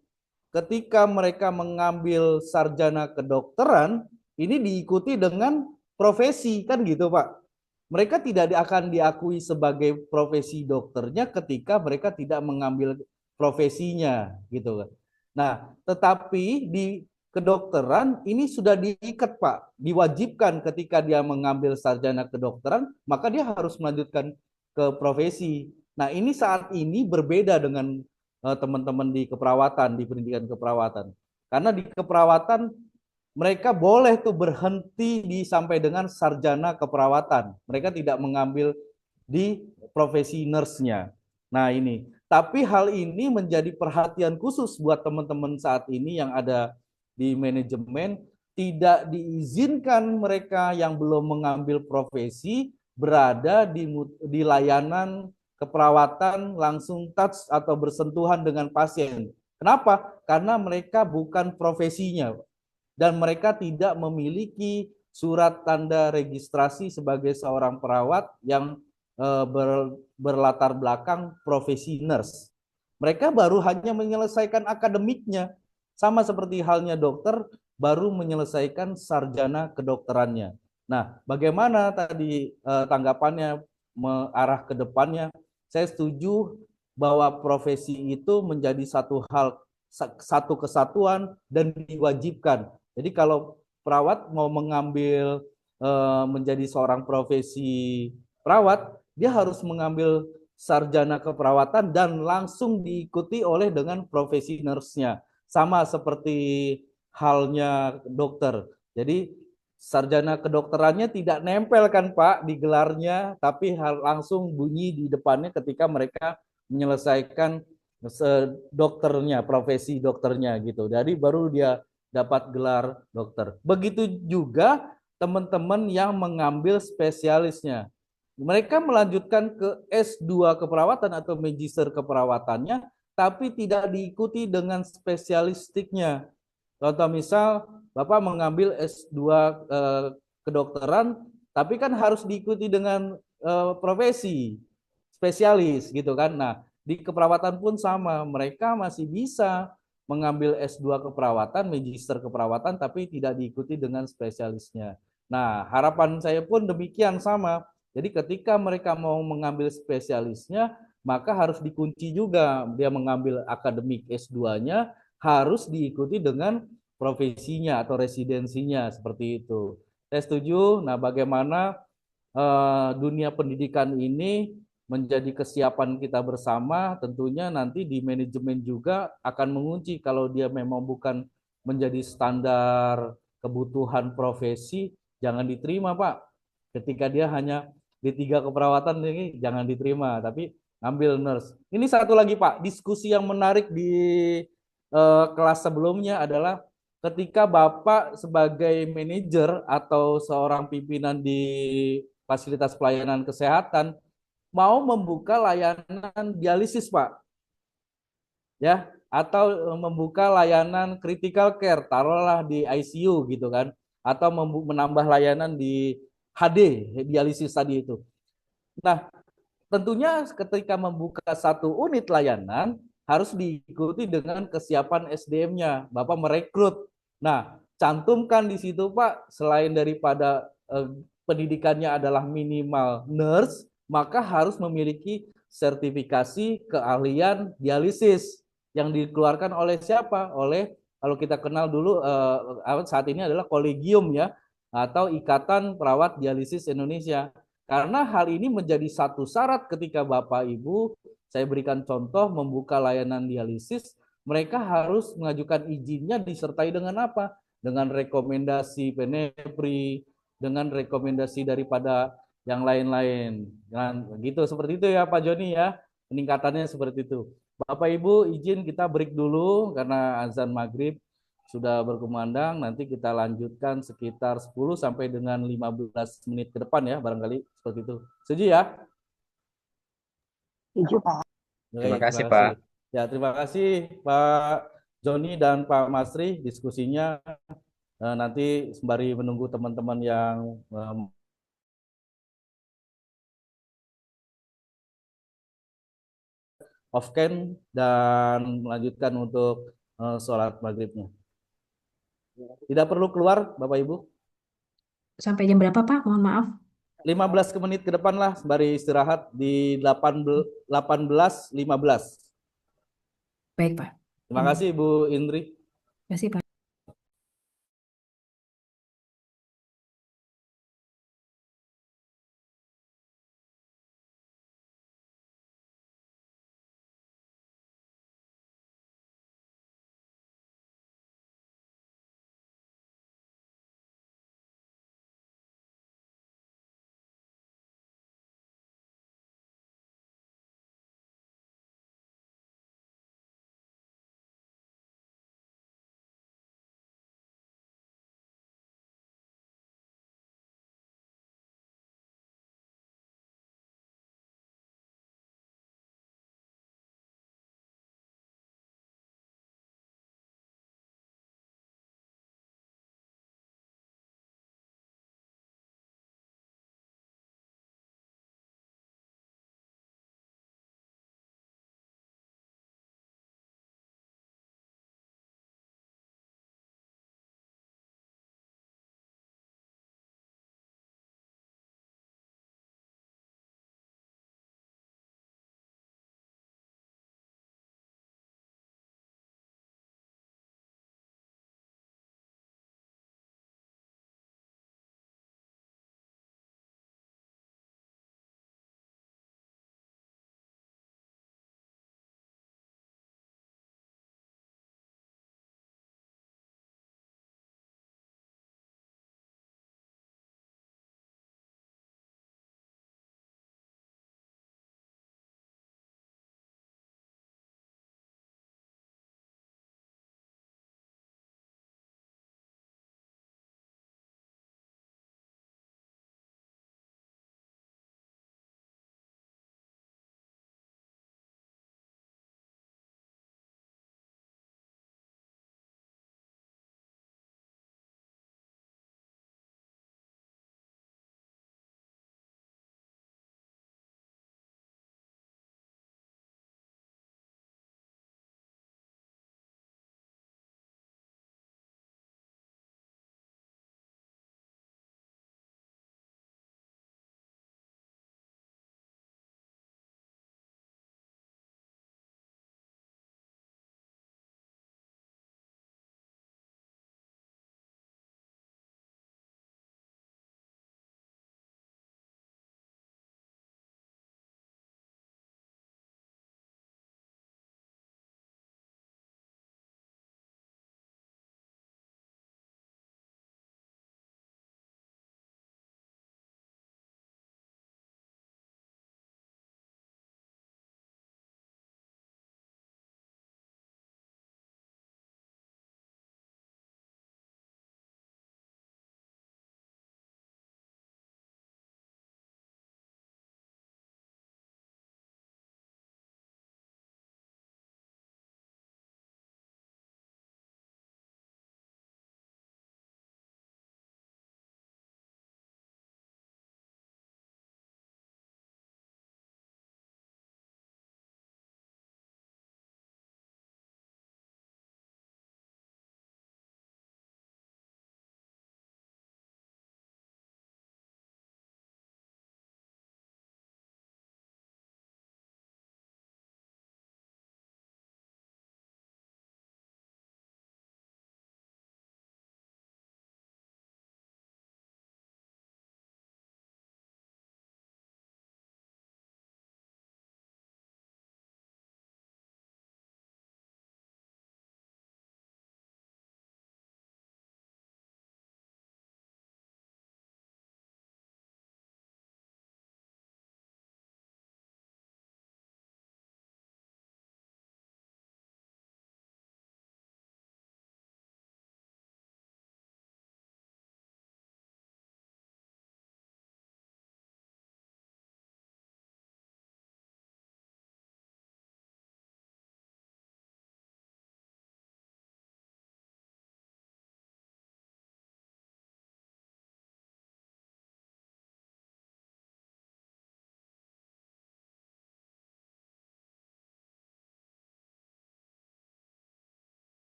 Ketika mereka mengambil sarjana kedokteran, ini diikuti dengan profesi, kan gitu Pak. Mereka tidak akan diakui sebagai profesi dokternya ketika mereka tidak mengambil profesinya gitu kan. Nah, tetapi di kedokteran ini sudah diikat Pak, diwajibkan ketika dia mengambil sarjana kedokteran, maka dia harus melanjutkan ke profesi. Nah, ini saat ini berbeda dengan teman-teman di keperawatan, di pendidikan keperawatan. Karena di keperawatan mereka boleh tuh berhenti di sampai dengan sarjana keperawatan. Mereka tidak mengambil di profesi nurse-nya. Nah ini, tapi hal ini menjadi perhatian khusus buat teman-teman saat ini yang ada di manajemen. Tidak diizinkan mereka yang belum mengambil profesi berada di layanan keperawatan langsung touch atau bersentuhan dengan pasien. Kenapa? Karena mereka bukan profesinya dan mereka tidak memiliki surat tanda registrasi sebagai seorang perawat yang berlatar belakang profesi nurse. Mereka baru hanya menyelesaikan akademiknya, sama seperti halnya dokter baru menyelesaikan sarjana kedokterannya. Nah, bagaimana tadi tanggapannya mengarah ke depannya? Saya setuju bahwa profesi itu menjadi satu hal, satu kesatuan dan diwajibkan. Jadi kalau perawat mau mengambil menjadi seorang profesi perawat, dia harus mengambil sarjana keperawatan dan langsung diikuti oleh dengan profesi nurse-nya. Sama seperti halnya dokter. Jadi sarjana kedokterannya tidak nempel kan Pak di gelarnya, tapi langsung bunyi di depannya ketika mereka menyelesaikan dokternya, profesi dokternya gitu. Jadi baru dia dapat gelar dokter. Begitu juga teman-teman yang mengambil spesialisnya. Mereka melanjutkan ke S2 keperawatan atau magister keperawatannya, tapi tidak diikuti dengan spesialistiknya. Contoh misal, Bapak mengambil S2 kedokteran, tapi kan harus diikuti dengan profesi spesialis gitu kan. Nah, di keperawatan pun sama, mereka masih bisa mengambil S2 keperawatan, magister keperawatan, tapi tidak diikuti dengan spesialisnya. Nah, harapan saya pun demikian sama. Jadi ketika mereka mau mengambil spesialisnya, maka harus dikunci juga. Dia mengambil akademik S2-nya, harus diikuti dengan profesinya atau residensinya, seperti itu. Saya setuju. Nah, bagaimana dunia pendidikan ini menjadi kesiapan kita bersama, tentunya nanti di manajemen juga akan mengunci kalau dia memang bukan menjadi standar kebutuhan profesi, jangan diterima Pak. Ketika dia hanya di 3 keperawatan ini jangan diterima, tapi ambil nurse. Ini satu lagi Pak, diskusi yang menarik di kelas sebelumnya adalah ketika Bapak sebagai manajer atau seorang pimpinan di fasilitas pelayanan kesehatan mau membuka layanan dialisis Pak, ya, atau membuka layanan critical care, taruhlah di ICU gitu kan, atau menambah layanan di HD dialisis tadi itu. Nah, tentunya ketika membuka satu unit layanan harus diikuti dengan kesiapan SDM-nya. Bapak merekrut. Nah, cantumkan di situ Pak, selain daripada pendidikannya adalah minimal nurse, maka harus memiliki sertifikasi keahlian dialisis yang dikeluarkan oleh siapa? Oleh, kalau kita kenal dulu saat ini adalah kolegium ya, atau Ikatan Perawat Dialisis Indonesia. Karena hal ini menjadi satu syarat ketika Bapak Ibu, saya berikan contoh membuka layanan dialisis, mereka harus mengajukan izinnya disertai dengan apa? Dengan rekomendasi Penepri, dengan rekomendasi daripada yang lain-lain. Dan gitu, seperti itu ya Pak Joni ya, peningkatannya seperti itu. Bapak Ibu izin kita break dulu karena azan maghrib sudah berkumandang. Nanti kita lanjutkan sekitar 10 sampai dengan 15 menit ke depan ya, barangkali seperti itu. Setuju ya? Setuju, Pak. Terima Baik, kasih terima Pak. kasih. Ya, terima kasih Pak Joni dan Pak Masri diskusinya. Nanti sembari menunggu teman-teman yang off cam dan melanjutkan untuk sholat maghribnya. Tidak perlu keluar, Bapak Ibu. sampai jam berapa, Pak? Mohon maaf. 15 menit ke depan lah, sembari istirahat di 18.15. Baik, Pak. Terima kasih Bu Indri. Terima kasih, Pak.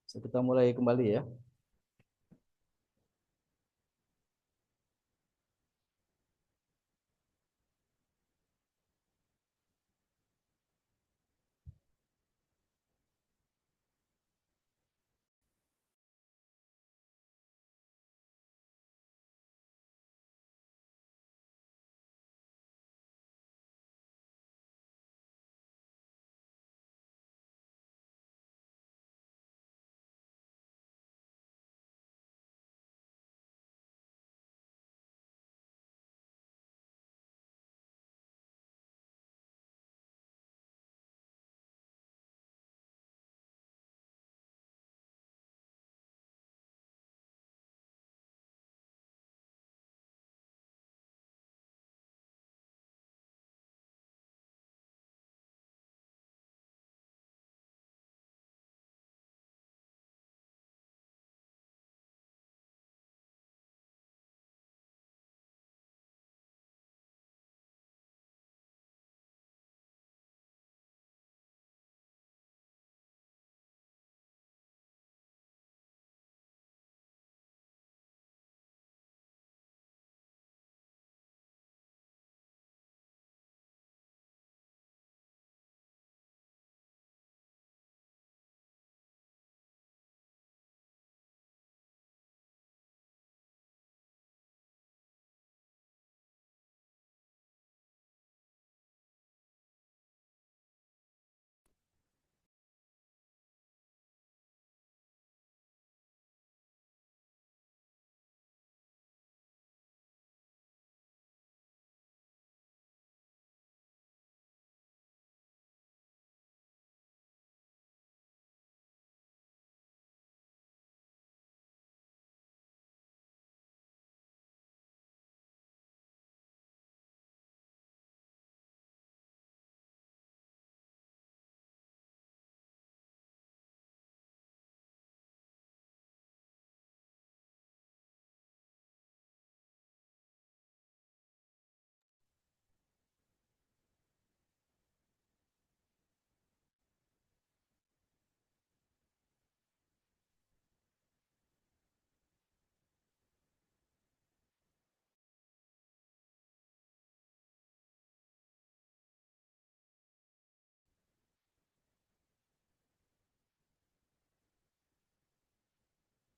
So, kita mulai kembali ya.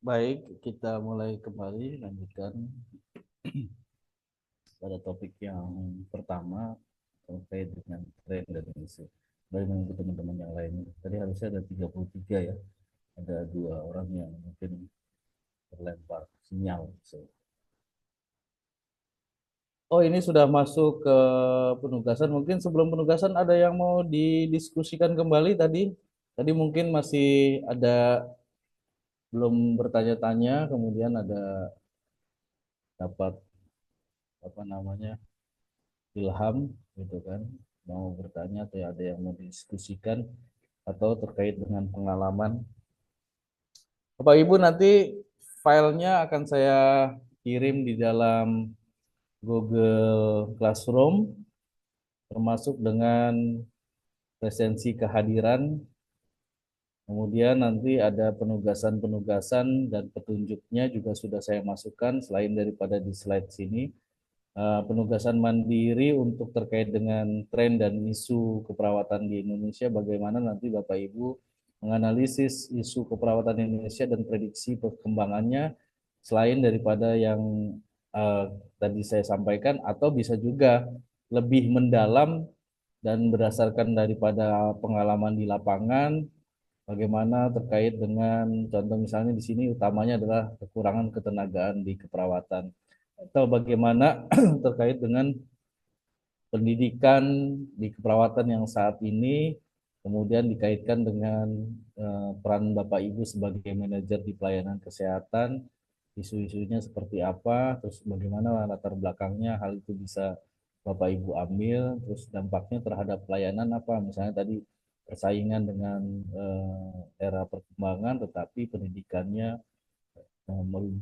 Baik, kita mulai kembali lanjutkan pada topik yang pertama terkait dengan tren dan isu. Baik menunggu teman-teman yang lain. Tadi harusnya ada 33 ya. Ada 2 orang yang mungkin terlempar sinyal. So. Oh, ini sudah masuk ke penugasan. Mungkin sebelum penugasan ada yang mau didiskusikan kembali tadi. Tadi mungkin masih ada belum bertanya-tanya, kemudian ada dapat apa namanya ilham gitu kan, mau bertanya atau ada yang mau didiskusikan atau terkait dengan pengalaman. Bapak Ibu, nanti filenya akan saya kirim di dalam Google Classroom, termasuk dengan presensi kehadiran. Kemudian nanti ada penugasan-penugasan dan petunjuknya juga sudah saya masukkan selain daripada di slide sini. Penugasan mandiri untuk terkait dengan tren dan isu keperawatan di Indonesia, bagaimana nanti Bapak Ibu menganalisis isu keperawatan di Indonesia dan prediksi perkembangannya selain daripada yang tadi saya sampaikan, atau bisa juga lebih mendalam dan berdasarkan daripada pengalaman di lapangan, bagaimana terkait dengan contoh misalnya di sini utamanya adalah kekurangan ketenagaan di keperawatan, atau bagaimana terkait dengan pendidikan di keperawatan yang saat ini, kemudian dikaitkan dengan peran Bapak Ibu sebagai manajer di pelayanan kesehatan, isu-isunya seperti apa, terus bagaimana latar belakangnya hal itu bisa Bapak Ibu ambil, terus dampaknya terhadap pelayanan apa, misalnya tadi persaingan dengan era perkembangan, tetapi pendidikannya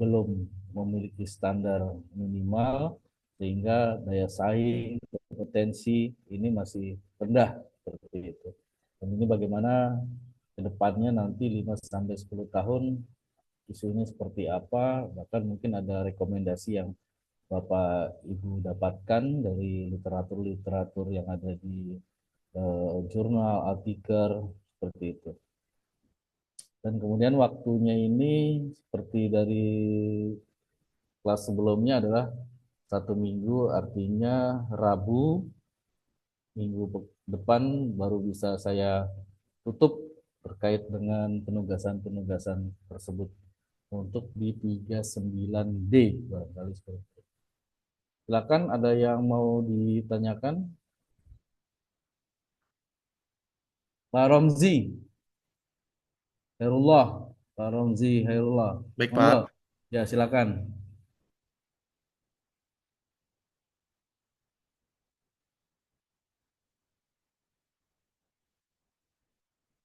belum memiliki standar minimal sehingga daya saing, kompetensi ini masih rendah seperti itu. Dan ini bagaimana ke depannya nanti 5 sampai 10 tahun isunya seperti apa, bahkan mungkin ada rekomendasi yang Bapak Ibu dapatkan dari literatur-literatur yang ada di jurnal, artikel, seperti itu. Dan kemudian waktunya ini seperti dari kelas sebelumnya adalah 1 minggu, artinya Rabu minggu depan baru bisa saya tutup terkait dengan penugasan-penugasan tersebut untuk di 39D barangkali seperti itu. Silakan, ada yang mau ditanyakan? Pak Romzi, Hairullah, Pak Romzi, Hairullah. Baik, Monggo. Pak. Ya, silakan.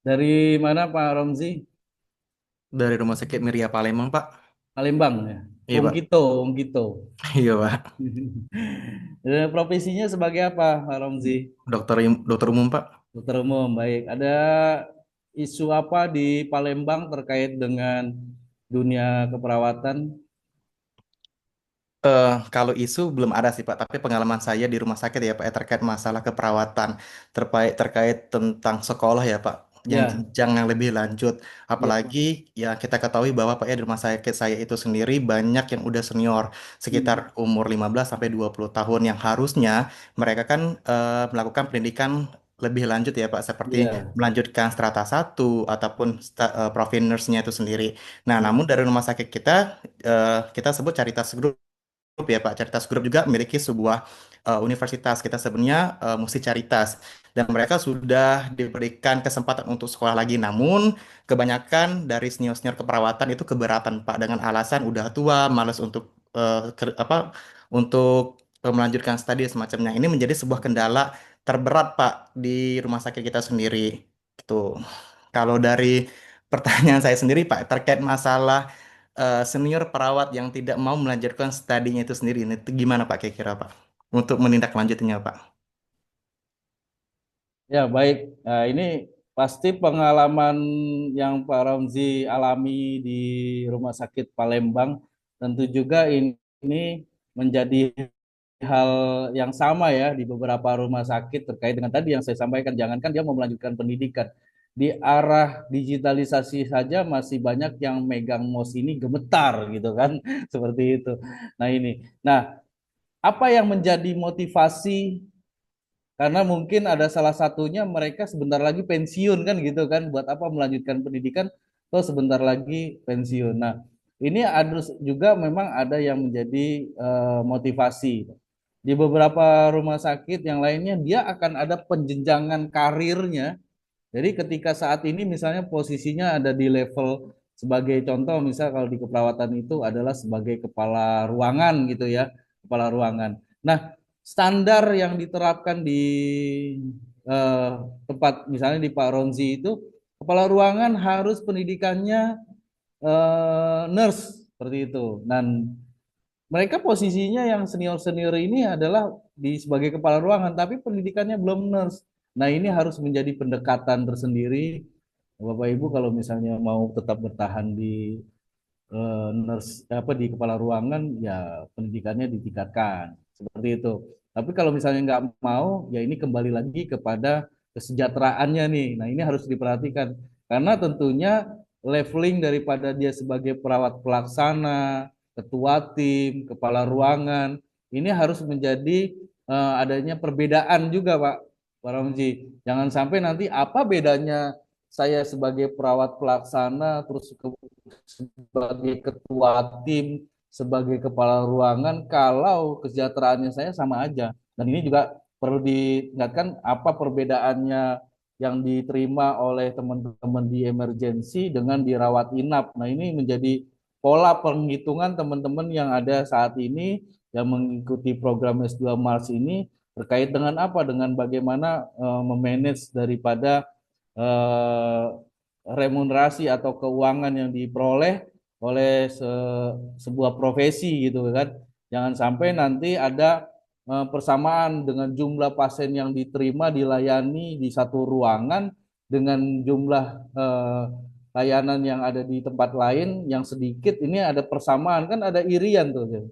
Dari mana Pak Romzi? Dari Rumah Sakit Miria Palembang, Pak. Palembang ya. Iya, Pak. Wong Kito. Iya, Pak. Profesinya sebagai apa, Pak Romzi? Dokter umum, Pak. Dokter umum, baik. Ada isu apa di Palembang terkait dengan dunia keperawatan? Kalau isu belum ada sih Pak, tapi pengalaman saya di rumah sakit ya Pak, ya, terkait masalah keperawatan, terkait tentang sekolah ya Pak, yang Ya, jenjang yang lebih lanjut. ya. Apalagi ya kita ketahui bahwa Pak ya di rumah sakit saya itu sendiri banyak yang udah senior, sekitar umur 15 sampai 20 tahun yang harusnya mereka kan melakukan pendidikan lebih lanjut ya Pak, seperti Ya. melanjutkan strata 1 ataupun profil nurse-nya itu sendiri. Nah, Ya. namun dari rumah sakit kita kita sebut Caritas Group ya Pak. Caritas Group juga memiliki sebuah universitas. Kita sebenarnya Musti Caritas. Dan mereka sudah diberikan kesempatan untuk sekolah lagi. Namun kebanyakan dari senior-senior keperawatan itu keberatan Pak dengan alasan udah tua, malas untuk untuk melanjutkan studi semacamnya. Ini menjadi sebuah kendala terberat Pak di rumah sakit kita sendiri. Gitu. Kalau dari pertanyaan saya sendiri Pak terkait masalah senior perawat yang tidak mau melanjutkan studinya itu sendiri. Itu gimana Pak kira-kira Pak? Untuk menindaklanjutinya Pak. Ya, baik. Nah, ini pasti pengalaman yang Pak Ramzi alami di Rumah Sakit Palembang. Tentu juga ini menjadi hal yang sama ya di beberapa rumah sakit terkait dengan tadi yang saya sampaikan. Jangankan dia mau melanjutkan pendidikan. Di arah digitalisasi saja masih banyak yang megang mouse ini gemetar gitu kan. Seperti itu. Nah ini. Nah, apa yang menjadi motivasi, karena mungkin ada salah satunya mereka sebentar lagi pensiun kan gitu kan, buat apa melanjutkan pendidikan toh sebentar lagi pensiun. Nah, ini harus juga memang ada yang menjadi motivasi. Di beberapa rumah sakit yang lainnya dia akan ada penjenjangan karirnya. Jadi ketika saat ini misalnya posisinya ada di level, sebagai contoh misal kalau di keperawatan itu adalah sebagai kepala ruangan gitu ya, kepala ruangan. Nah, standar yang diterapkan di eh, tempat misalnya di Pak Ronzi itu, kepala ruangan harus pendidikannya nurse seperti itu. Dan mereka posisinya yang senior-senior ini adalah di sebagai kepala ruangan, tapi pendidikannya belum nurse. Nah, ini harus menjadi pendekatan tersendiri. Bapak Ibu kalau misalnya mau tetap bertahan di nurse apa di kepala ruangan, ya pendidikannya ditingkatkan seperti itu. Tapi kalau misalnya nggak mau, ya ini kembali lagi kepada kesejahteraannya nih. Nah, ini harus diperhatikan karena tentunya leveling daripada dia sebagai perawat pelaksana, ketua tim, kepala ruangan, ini harus menjadi adanya perbedaan juga Pak Ramji. Jangan sampai nanti apa bedanya saya sebagai perawat pelaksana terus sebagai ketua tim, sebagai kepala ruangan, kalau kesejahteraannya saya sama aja. Dan ini juga perlu diingatkan apa perbedaannya yang diterima oleh teman-teman di emergensi dengan dirawat inap. Nah, ini menjadi pola penghitungan teman-teman yang ada saat ini yang mengikuti program S2 Mars ini terkait dengan apa? Dengan bagaimana memanage daripada eh, remunerasi atau keuangan yang diperoleh oleh sebuah profesi gitu kan. Jangan sampai nanti ada persamaan dengan jumlah pasien yang diterima dilayani di satu ruangan dengan jumlah layanan yang ada di tempat lain yang sedikit, ini ada persamaan kan, ada irian tuh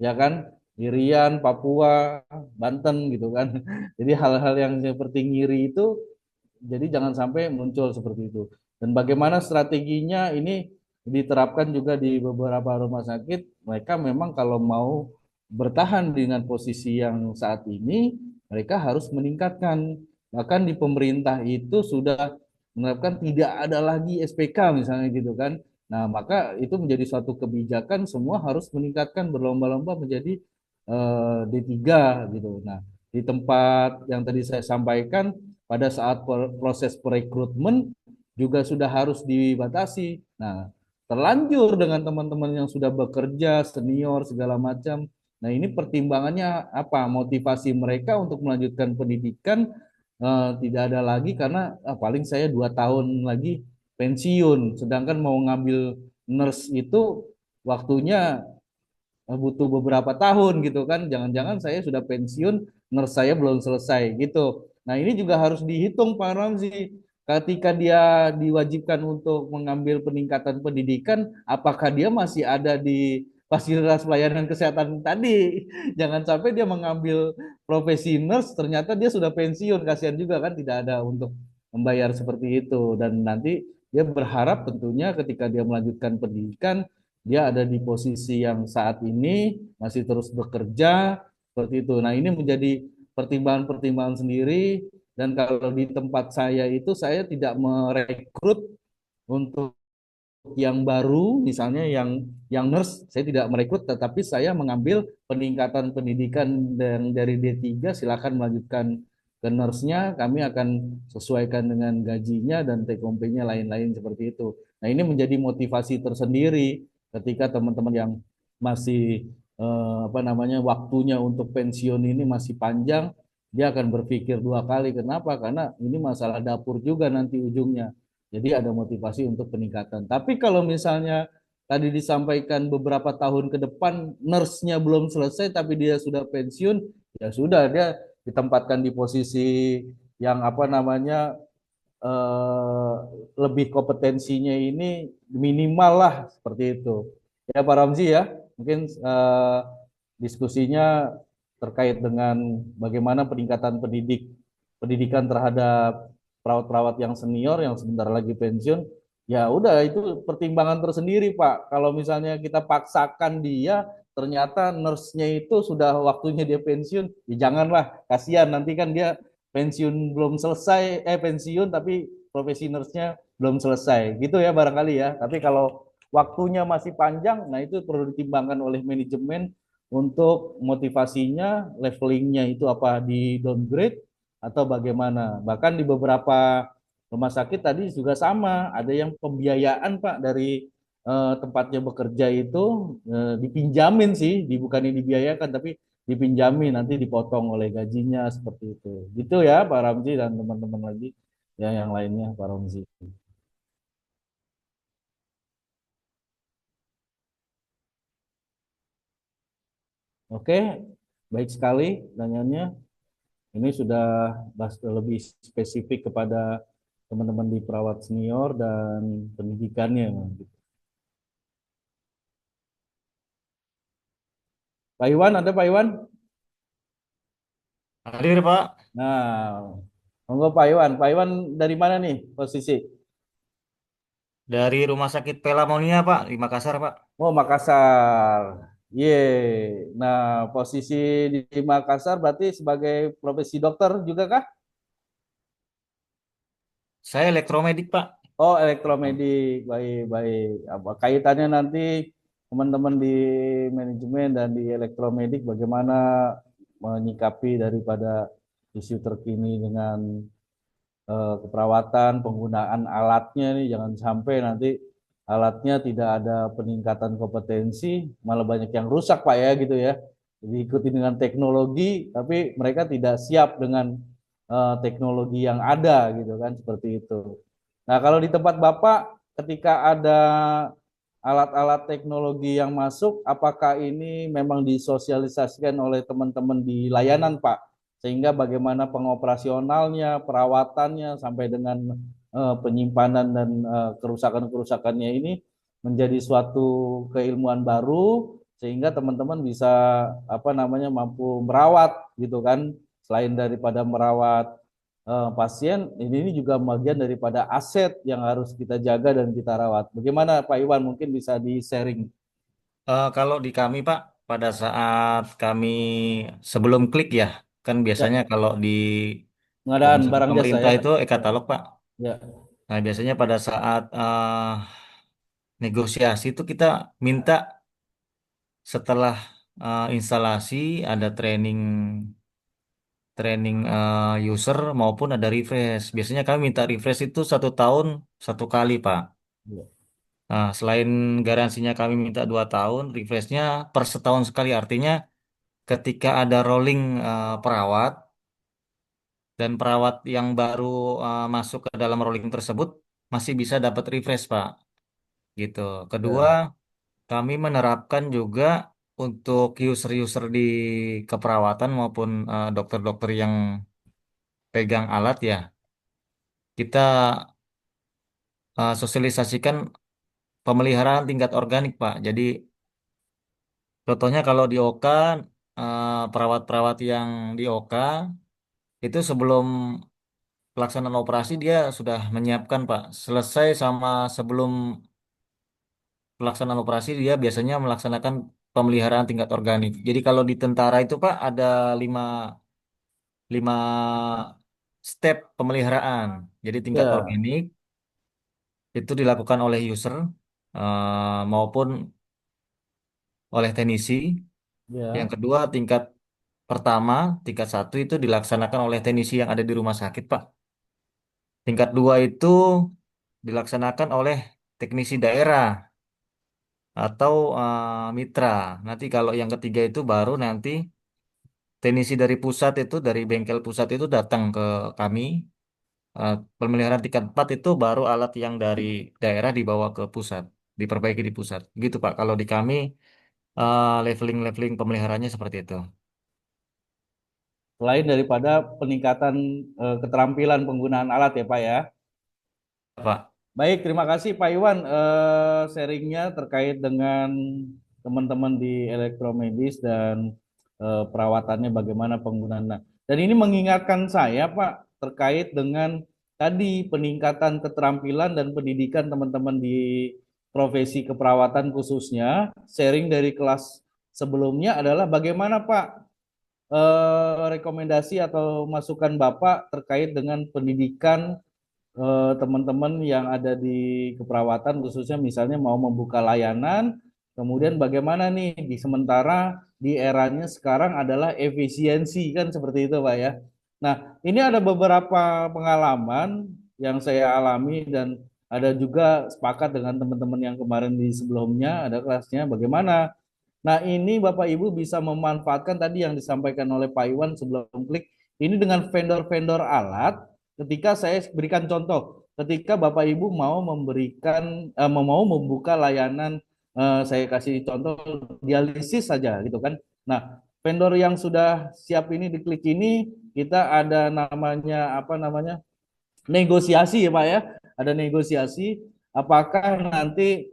ya kan, Irian, Papua, Banten gitu kan. Jadi hal-hal yang seperti ngiri itu, jadi jangan sampai muncul seperti itu. Dan bagaimana strateginya ini diterapkan juga di beberapa rumah sakit. Mereka memang kalau mau bertahan dengan posisi yang saat ini, mereka harus meningkatkan. Bahkan di pemerintah itu sudah menerapkan tidak ada lagi SPK misalnya gitu kan. Nah, maka itu menjadi suatu kebijakan, semua harus meningkatkan berlomba-lomba menjadi D3 gitu. Nah, di tempat yang tadi saya sampaikan, pada saat proses perekrutmen juga sudah harus dibatasi. Nah, terlanjur dengan teman-teman yang sudah bekerja, senior, segala macam. Nah, ini pertimbangannya apa? Motivasi mereka untuk melanjutkan pendidikan tidak ada lagi karena paling saya 2 tahun lagi pensiun. Sedangkan mau ngambil nurse itu waktunya butuh beberapa tahun gitu kan. Jangan-jangan saya sudah pensiun, nurse saya belum selesai gitu. Nah, ini juga harus dihitung Pak Ramzi. Ketika dia diwajibkan untuk mengambil peningkatan pendidikan, apakah dia masih ada di fasilitas pelayanan kesehatan tadi? Jangan sampai dia mengambil profesi nurse, ternyata dia sudah pensiun. Kasihan juga kan, tidak ada untuk membayar seperti itu. Dan nanti dia berharap tentunya ketika dia melanjutkan pendidikan, dia ada di posisi yang saat ini masih terus bekerja seperti itu. Nah, ini menjadi pertimbangan-pertimbangan sendiri, dan kalau di tempat saya itu saya tidak merekrut untuk yang baru, misalnya yang nurse, saya tidak merekrut, tetapi saya mengambil peningkatan pendidikan dan dari D3 silakan melanjutkan ke nurse-nya, kami akan sesuaikan dengan gajinya dan take home pay-nya lain-lain seperti itu. Nah, ini menjadi motivasi tersendiri ketika teman-teman yang masih apa namanya, waktunya untuk pensiun ini masih panjang, dia akan berpikir 2 kali. Kenapa? Karena ini masalah dapur juga nanti ujungnya. Jadi ada motivasi untuk peningkatan. Tapi kalau misalnya tadi disampaikan beberapa tahun ke depan nurse-nya belum selesai tapi dia sudah pensiun, ya sudah, dia ditempatkan di posisi yang apa namanya, eh, lebih kompetensinya ini minimal lah seperti itu. Ya Pak Ramzi ya, mungkin diskusinya terkait dengan bagaimana peningkatan pendidikan terhadap perawat-perawat yang senior yang sebentar lagi pensiun. Ya udah, itu pertimbangan tersendiri Pak. Kalau misalnya kita paksakan dia, ternyata nurse-nya itu sudah waktunya dia pensiun, ya janganlah, kasihan nanti kan dia pensiun belum selesai, pensiun tapi profesi nurse-nya belum selesai. Gitu ya barangkali ya. Tapi kalau waktunya masih panjang, nah itu perlu ditimbangkan oleh manajemen untuk motivasinya, levelingnya itu apa, di downgrade atau bagaimana. Bahkan di beberapa rumah sakit tadi juga sama, ada yang pembiayaan Pak dari tempatnya bekerja itu dipinjamin sih, bukannya dibiayakan tapi dipinjami, nanti dipotong oleh gajinya seperti itu. Gitu ya Pak Ramzi dan teman-teman lagi yang lainnya Pak Ramzi. Oke, baik sekali pertanyaannya. Ini sudah lebih spesifik kepada teman-teman di perawat senior dan pendidikannya. Pak Iwan, ada Pak Iwan? Hadir, Pak. Nah, monggo Pak Iwan. Pak Iwan dari mana nih posisi? Dari Rumah Sakit Pelamonia, Pak, di Makassar, Pak. Oh, Makassar. Ye. Nah, posisi di Makassar berarti sebagai profesi dokter juga kah? Saya elektromedik, Pak. Oh, elektromedik. Baik, baik. Apa kaitannya nanti teman-teman di manajemen dan di elektromedik bagaimana menyikapi daripada isu terkini dengan keperawatan, penggunaan alatnya nih, jangan sampai nanti alatnya tidak ada peningkatan kompetensi, malah banyak yang rusak Pak ya gitu ya. Jadi ikuti dengan teknologi, tapi mereka tidak siap dengan teknologi yang ada gitu kan, seperti itu. Nah, kalau di tempat Bapak ketika ada alat-alat teknologi yang masuk, apakah ini memang disosialisasikan oleh teman-teman di layanan Pak? Sehingga bagaimana pengoperasionalnya, perawatannya, sampai dengan penyimpanan dan kerusakan-kerusakannya ini menjadi suatu keilmuan baru sehingga teman-teman bisa mampu merawat gitu kan. Selain daripada merawat pasien, ini juga bagian daripada aset yang harus kita jaga dan kita rawat. Bagaimana Pak Iwan, mungkin bisa di-sharing? Kalau di kami Pak, pada saat kami sebelum klik ya, kan biasanya Ya, kalau di pengadaan rumah sakit barang jasa pemerintah ya. itu e-katalog Pak. Ya, Nah, biasanya pada saat negosiasi itu kita minta setelah instalasi ada training training user maupun ada refresh. Biasanya kami minta refresh itu 1 tahun 1 kali, Pak. ya, Nah, selain garansinya kami minta 2 tahun, refreshnya per setahun sekali. Artinya ketika ada rolling perawat dan perawat yang baru masuk ke dalam rolling tersebut masih bisa dapat refresh, Pak. Gitu. Kedua, ya, kami menerapkan juga untuk user-user di keperawatan maupun dokter-dokter yang pegang alat ya, kita sosialisasikan pemeliharaan tingkat organik, Pak. Jadi contohnya kalau di OK, perawat-perawat yang di OK itu sebelum pelaksanaan operasi dia sudah menyiapkan, Pak. Selesai sama sebelum pelaksanaan operasi dia biasanya melaksanakan pemeliharaan tingkat organik. Jadi kalau di tentara itu, Pak, ada lima lima step pemeliharaan. Jadi tingkat ya, organik itu dilakukan oleh user maupun oleh teknisi. Yang ya, kedua, tingkat pertama, tingkat satu itu dilaksanakan oleh teknisi yang ada di rumah sakit, Pak. Tingkat dua itu dilaksanakan oleh teknisi daerah atau mitra. Nanti kalau yang ketiga itu baru nanti teknisi dari pusat itu, dari bengkel pusat itu datang ke kami. Pemeliharaan tingkat 4 itu baru alat yang dari daerah dibawa ke pusat, diperbaiki di pusat. Gitu, Pak. Kalau di kami leveling-leveling pemeliharaannya seperti itu. selain daripada peningkatan keterampilan penggunaan alat ya Pak ya. Pak. Baik, terima kasih Pak Iwan sharingnya terkait dengan teman-teman di elektromedis dan perawatannya bagaimana penggunaan. Nah, dan ini mengingatkan saya Pak terkait dengan tadi peningkatan keterampilan dan pendidikan teman-teman di profesi keperawatan khususnya. Sharing dari kelas sebelumnya adalah bagaimana Pak rekomendasi atau masukan Bapak terkait dengan pendidikan teman-teman yang ada di keperawatan khususnya misalnya mau membuka layanan, kemudian bagaimana nih di sementara di eranya sekarang adalah efisiensi kan seperti itu Pak ya. Nah, ini ada beberapa pengalaman yang saya alami dan ada juga sepakat dengan teman-teman yang kemarin di sebelumnya ada kelasnya bagaimana. Nah, ini Bapak Ibu bisa memanfaatkan tadi yang disampaikan oleh Pak Iwan sebelum klik ini dengan vendor-vendor alat. Ketika saya berikan contoh, ketika Bapak Ibu mau memberikan mau membuka layanan saya kasih contoh dialisis saja gitu kan. Nah, vendor yang sudah siap ini diklik ini kita ada namanya negosiasi ya Pak ya. Ada negosiasi apakah nanti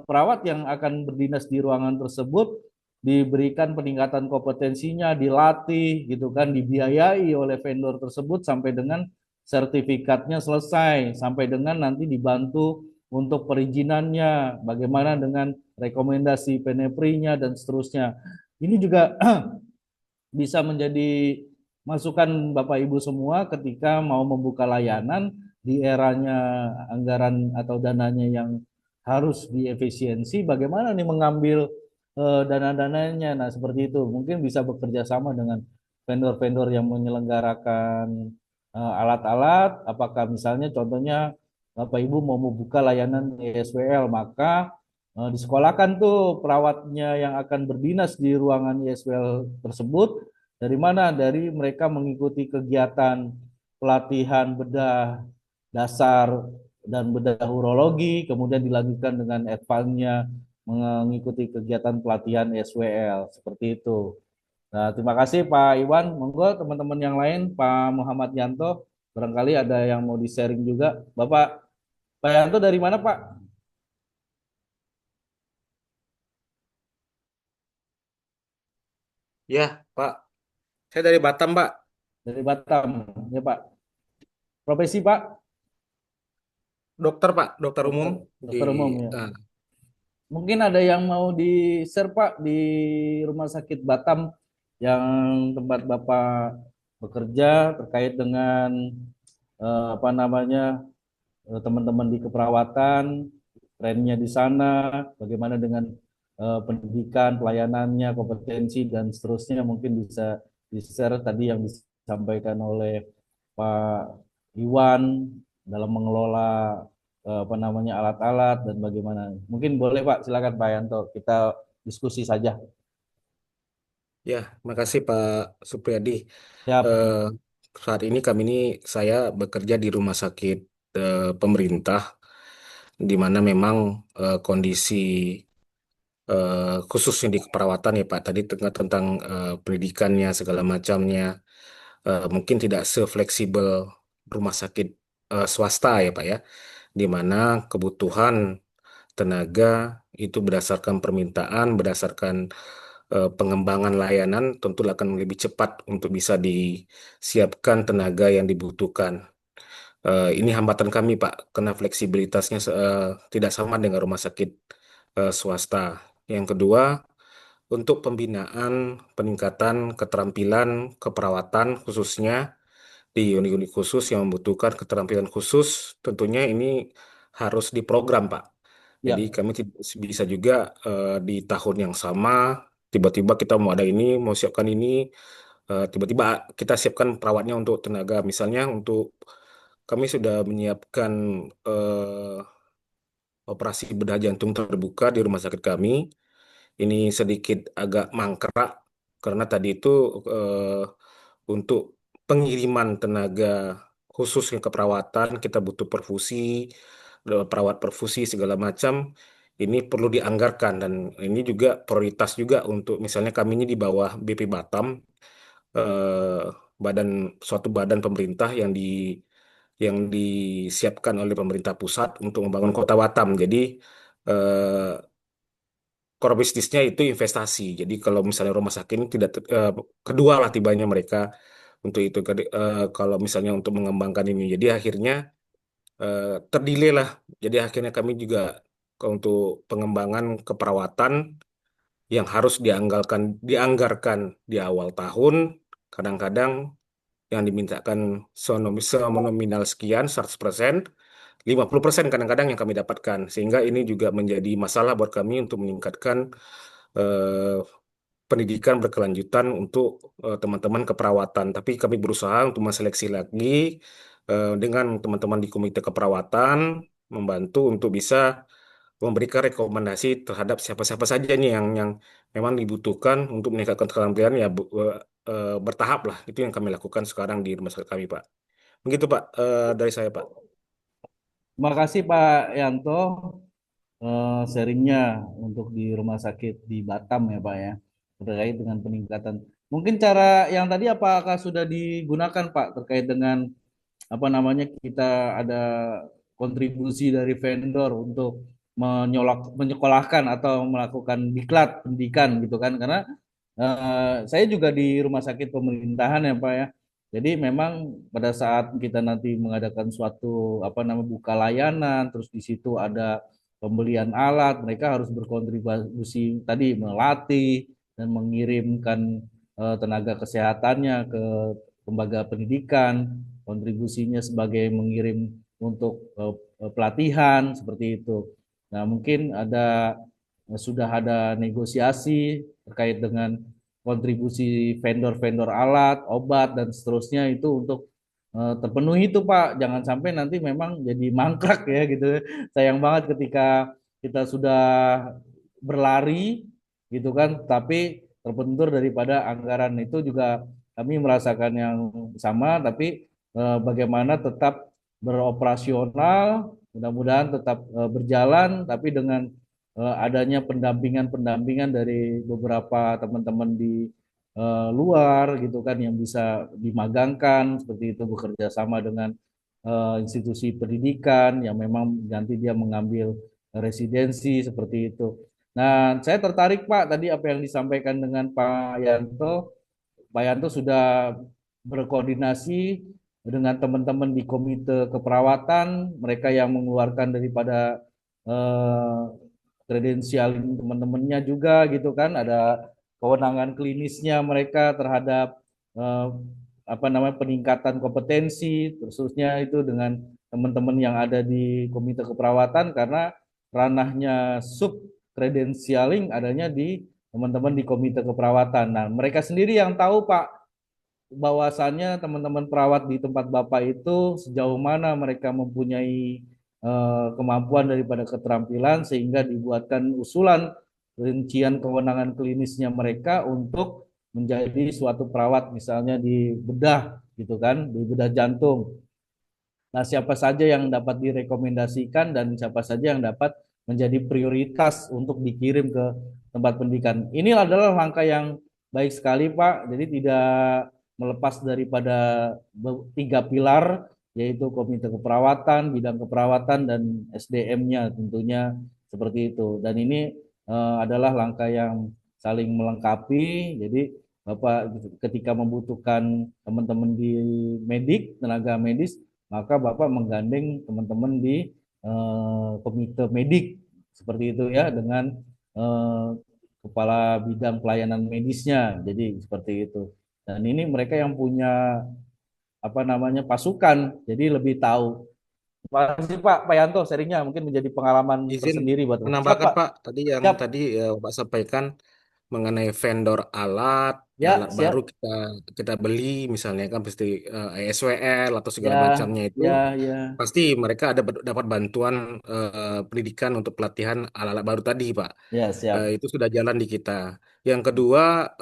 perawat yang akan berdinas di ruangan tersebut diberikan peningkatan kompetensinya, dilatih gitu kan, dibiayai oleh vendor tersebut sampai dengan sertifikatnya selesai, sampai dengan nanti dibantu untuk perizinannya, bagaimana dengan rekomendasi peneprinya dan seterusnya. Ini juga bisa menjadi masukan Bapak Ibu semua ketika mau membuka layanan di eranya anggaran atau dananya yang harus diefisiensi, bagaimana nih mengambil dana-dananya. Nah, seperti itu. Mungkin bisa bekerja sama dengan vendor-vendor yang menyelenggarakan alat-alat, apakah misalnya contohnya Bapak Ibu mau membuka layanan ISWL, maka disekolahkan tuh perawatnya yang akan berdinas di ruangan ISWL tersebut. Dari mana? Dari mereka mengikuti kegiatan pelatihan bedah dasar dan bedah urologi, kemudian dilanjutkan dengan advance-nya mengikuti kegiatan pelatihan ISWL seperti itu. Nah, terima kasih Pak Iwan. Monggo teman-teman yang lain, Pak Muhammad Yanto, barangkali ada yang mau di-sharing juga. Pak Yanto dari mana, Pak? Ya, Pak. Saya dari Batam, Pak. Dari Batam, ya Pak. Profesi Pak? Dokter, Pak. Dokter Dokter, umum di dokter umum ya. eh, Mungkin ada yang mau di-share Pak di Rumah Sakit Batam yang tempat Bapak bekerja terkait dengan apa namanya teman-teman di keperawatan, trennya di sana, bagaimana dengan pendidikan, pelayanannya, kompetensi dan seterusnya mungkin bisa di-share tadi yang disampaikan oleh Pak Iwan dalam mengelola apa namanya alat-alat dan bagaimana. Mungkin boleh Pak, silakan Pak Yanto, kita diskusi saja. ya, makasih Pak Supriyadi. Siap. Eh, Saat ini saya bekerja di rumah sakit pemerintah, di mana memang kondisi khususnya di keperawatan ya Pak, tadi tentang pendidikannya segala macamnya mungkin tidak sefleksibel rumah sakit swasta ya Pak ya, di mana kebutuhan tenaga itu berdasarkan permintaan, berdasarkan pengembangan layanan tentu akan lebih cepat untuk bisa disiapkan tenaga yang dibutuhkan. Ini hambatan kami, Pak, karena fleksibilitasnya tidak sama dengan rumah sakit swasta. Yang kedua, untuk pembinaan, peningkatan keterampilan keperawatan khususnya di unit-unit khusus yang membutuhkan keterampilan khusus, tentunya ini harus diprogram, Pak. Jadi Ya, kami bisa juga di tahun yang sama, tiba-tiba kita mau ada ini, mau siapkan ini, tiba-tiba kita siapkan perawatnya untuk tenaga. Misalnya untuk kami sudah menyiapkan eh, operasi bedah jantung terbuka di rumah sakit kami. Ini sedikit agak mangkrak karena tadi itu eh, untuk pengiriman tenaga khususnya keperawatan kita butuh perfusi, perawat perfusi segala macam. Ini perlu dianggarkan dan ini juga prioritas juga untuk misalnya kami ini di bawah BP Batam, eh, suatu badan pemerintah yang disiapkan oleh pemerintah pusat untuk membangun kota Batam. Jadi eh, core bisnisnya itu investasi. Jadi kalau misalnya rumah sakit ini tidak kedua lah tibanya mereka untuk itu. Kalau misalnya untuk mengembangkan ini, jadi akhirnya terdelay lah. Jadi akhirnya kami juga untuk pengembangan keperawatan yang harus dianggarkan di awal tahun, kadang-kadang yang dimintakan senominal sekian 100%, 50% kadang-kadang yang kami dapatkan. Sehingga ini juga menjadi masalah buat kami untuk meningkatkan eh, pendidikan berkelanjutan untuk teman-teman keperawatan. Tapi kami berusaha untuk menseleksi lagi dengan teman-teman di komite keperawatan, membantu untuk bisa memberikan rekomendasi terhadap siapa-siapa saja nih yang memang dibutuhkan untuk meningkatkan keterampilan ya bertahap lah. Itu yang kami lakukan sekarang di rumah sakit kami, Pak. Begitu, Pak, dari saya, Pak. terima kasih Pak Yanto sharingnya untuk di rumah sakit di Batam ya Pak ya, terkait dengan peningkatan. Mungkin cara yang tadi apakah sudah digunakan Pak terkait dengan apa namanya kita ada kontribusi dari vendor untuk menyekolahkan atau melakukan diklat pendidikan gitu kan, karena saya juga di rumah sakit pemerintahan ya Pak ya. Jadi memang pada saat kita nanti mengadakan suatu apa namanya buka layanan, terus di situ ada pembelian alat, mereka harus berkontribusi tadi melatih dan mengirimkan tenaga kesehatannya ke lembaga pendidikan, kontribusinya sebagai mengirim untuk pelatihan seperti itu. Nah, mungkin sudah ada negosiasi terkait dengan kontribusi vendor-vendor alat, obat dan seterusnya itu untuk terpenuhi itu Pak. Jangan sampai nanti memang jadi mangkrak ya gitu. Sayang banget ketika kita sudah berlari gitu kan, tapi terbentur daripada anggaran itu juga kami merasakan yang sama, tapi bagaimana tetap beroperasional, mudah-mudahan tetap berjalan, tapi dengan adanya pendampingan-pendampingan dari beberapa teman-teman di luar gitu kan yang bisa dimagangkan seperti itu, bekerja sama dengan institusi pendidikan yang memang nanti dia mengambil residensi seperti itu. Nah, saya tertarik Pak tadi apa yang disampaikan dengan Pak Yanto. Pak Yanto sudah berkoordinasi dengan teman-teman di Komite Keperawatan, mereka yang mengeluarkan daripada eh, kredensial teman-temannya juga gitu kan, ada kewenangan klinisnya mereka terhadap eh, apa namanya peningkatan kompetensi, khususnya itu dengan teman-teman yang ada di Komite Keperawatan karena ranahnya sub kredensialing adanya di teman-teman di Komite Keperawatan. Nah, mereka sendiri yang tahu Pak bahwasannya teman-teman perawat di tempat Bapak itu sejauh mana mereka mempunyai kemampuan daripada keterampilan sehingga dibuatkan usulan rincian kewenangan klinisnya mereka untuk menjadi suatu perawat misalnya di bedah gitu kan, di bedah jantung. Nah, siapa saja yang dapat direkomendasikan dan siapa saja yang dapat menjadi prioritas untuk dikirim ke tempat pendidikan. Ini adalah langkah yang baik sekali, Pak. Jadi tidak melepas daripada tiga pilar, yaitu komite keperawatan, bidang keperawatan, dan SDM-nya tentunya seperti itu. Dan ini adalah langkah yang saling melengkapi. Jadi Bapak ketika membutuhkan teman-teman di medik, tenaga medis, maka Bapak menggandeng teman-teman di komite medik seperti itu ya dengan eh, kepala bidang pelayanan medisnya. Jadi seperti itu. Dan ini mereka yang punya apa namanya pasukan, jadi lebih tahu. Terima kasih Pak Yanto, sharingnya mungkin menjadi pengalaman Izin tersendiri buat Bapak. Siap menambahkan Pak, Pak, tadi yang siap. tadi Pak sampaikan mengenai vendor alat, Ya, alat baru siap. kita kita beli misalnya kan pasti ESWL atau segala Ya, macamnya itu ya, ya. pasti mereka ada dapat bantuan pendidikan untuk pelatihan alat-alat baru tadi, Pak. Ya, siap. Itu sudah jalan di kita. Yang kedua,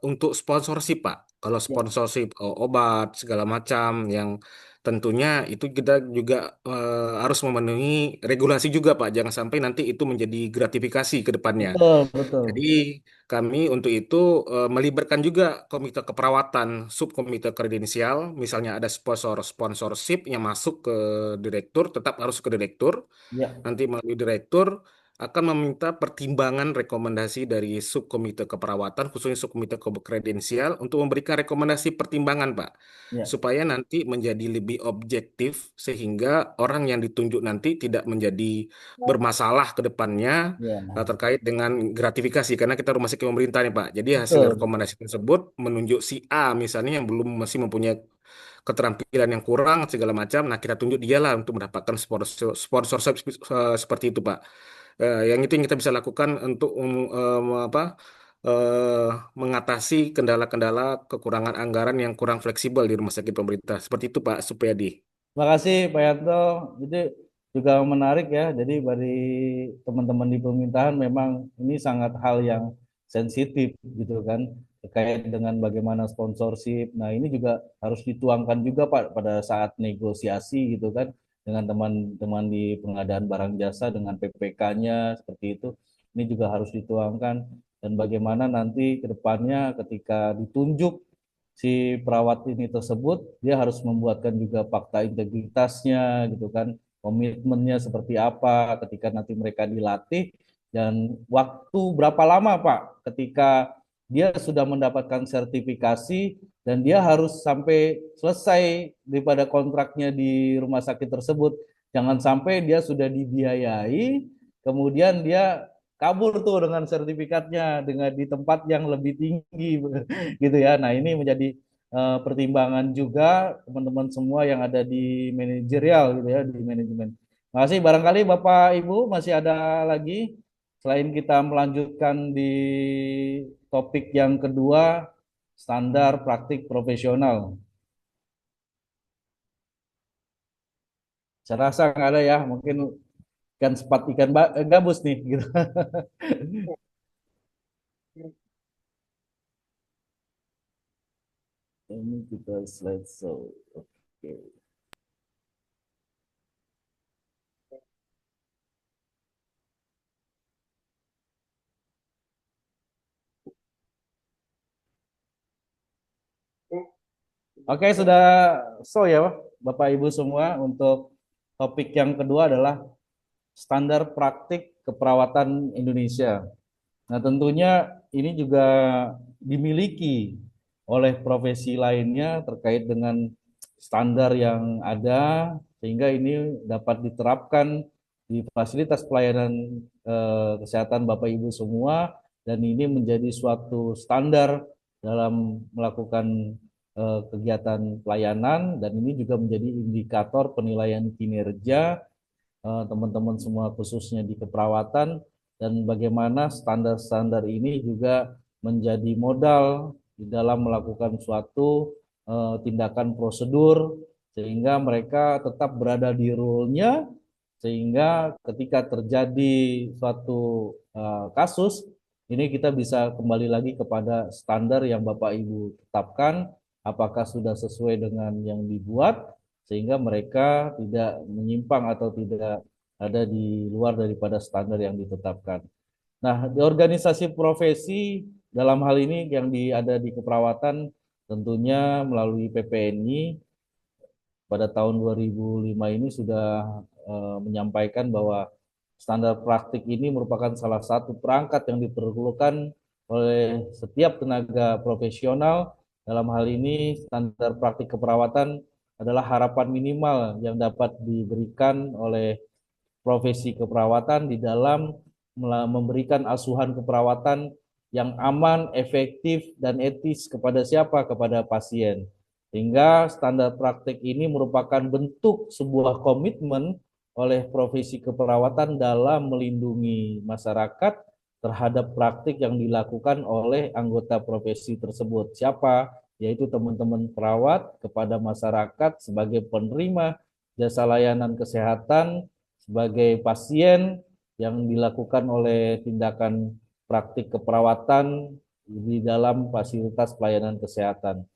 untuk sponsorship, Pak. Kalau Ya, sponsorship obat segala macam, yang tentunya itu kita juga harus memenuhi regulasi juga, Pak. Jangan sampai nanti itu menjadi gratifikasi ke depannya. betul, betul. Jadi kami untuk itu melibatkan juga komite keperawatan, subkomite kredensial. Misalnya ada sponsorship yang masuk ke direktur, tetap harus ke direktur. Ya, Nanti melalui direktur akan meminta pertimbangan rekomendasi dari subkomite keperawatan, khususnya subkomite kredensial, untuk memberikan rekomendasi pertimbangan, Pak, ya, supaya nanti menjadi lebih objektif, sehingga orang yang ditunjuk nanti tidak menjadi bermasalah ke depannya ya. terkait dengan gratifikasi, karena kita rumah sakit pemerintah nih, Pak. Jadi hasil Betul, betul. rekomendasi tersebut menunjuk si A misalnya yang belum masih mempunyai keterampilan yang kurang segala macam. Nah, kita tunjuk dia lah untuk mendapatkan sponsor seperti itu, Pak. Yang itu yang kita bisa lakukan untuk apa eh, mengatasi kendala-kendala kekurangan anggaran yang kurang fleksibel di rumah sakit pemerintah. Seperti itu, Pak Supayadi. Terima kasih Pak Yanto. Itu juga menarik ya. Jadi dari teman-teman di pemerintahan memang ini sangat hal yang sensitif gitu kan terkait dengan bagaimana sponsorship. Nah, ini juga harus dituangkan juga Pak pada saat negosiasi gitu kan dengan teman-teman di pengadaan barang jasa dengan PPK-nya seperti itu. Ini juga harus dituangkan dan bagaimana nanti ke depannya ketika ditunjuk si perawat ini tersebut dia harus membuatkan juga fakta integritasnya gitu kan, komitmennya seperti apa ketika nanti mereka dilatih dan waktu berapa lama Pak ketika dia sudah mendapatkan sertifikasi dan dia harus sampai selesai daripada kontraknya di rumah sakit tersebut. Jangan sampai dia sudah dibiayai kemudian dia kabur tuh dengan sertifikatnya dengan di tempat yang lebih tinggi gitu ya. Nah, ini menjadi pertimbangan juga teman-teman semua yang ada di manajerial gitu ya, di manajemen. Makasih, barangkali Bapak Ibu masih ada lagi selain kita melanjutkan di topik yang kedua, standar praktik profesional. Saya rasa nggak ada ya, mungkin ikan sepat ikan gabus nih gitu. Ini kita slide show. Oke. Oke, sudah ya Bapak Ibu semua, untuk topik yang kedua adalah standar praktik keperawatan Indonesia. Nah, tentunya ini juga dimiliki oleh profesi lainnya terkait dengan standar yang ada, sehingga ini dapat diterapkan di fasilitas pelayanan kesehatan Bapak Ibu semua, dan ini menjadi suatu standar dalam melakukan kegiatan pelayanan, dan ini juga menjadi indikator penilaian kinerja teman-teman semua, khususnya di keperawatan, dan bagaimana standar-standar ini juga menjadi modal di dalam melakukan suatu tindakan prosedur, sehingga mereka tetap berada di rule-nya, sehingga ketika terjadi suatu kasus, ini kita bisa kembali lagi kepada standar yang Bapak Ibu tetapkan, apakah sudah sesuai dengan yang dibuat, sehingga mereka tidak menyimpang atau tidak ada di luar daripada standar yang ditetapkan. Nah, di organisasi profesi dalam hal ini yang ada di keperawatan, tentunya melalui PPNI pada tahun 2005 ini sudah menyampaikan bahwa standar praktik ini merupakan salah satu perangkat yang diperlukan oleh setiap tenaga profesional. Dalam hal ini, standar praktik keperawatan adalah harapan minimal yang dapat diberikan oleh profesi keperawatan di dalam memberikan asuhan keperawatan yang aman, efektif, dan etis kepada siapa? Kepada pasien. Sehingga standar praktik ini merupakan bentuk sebuah komitmen oleh profesi keperawatan dalam melindungi masyarakat terhadap praktik yang dilakukan oleh anggota profesi tersebut. Siapa? Yaitu teman-teman perawat kepada masyarakat sebagai penerima jasa layanan kesehatan, sebagai pasien yang dilakukan oleh tindakan praktik keperawatan di dalam fasilitas pelayanan kesehatan.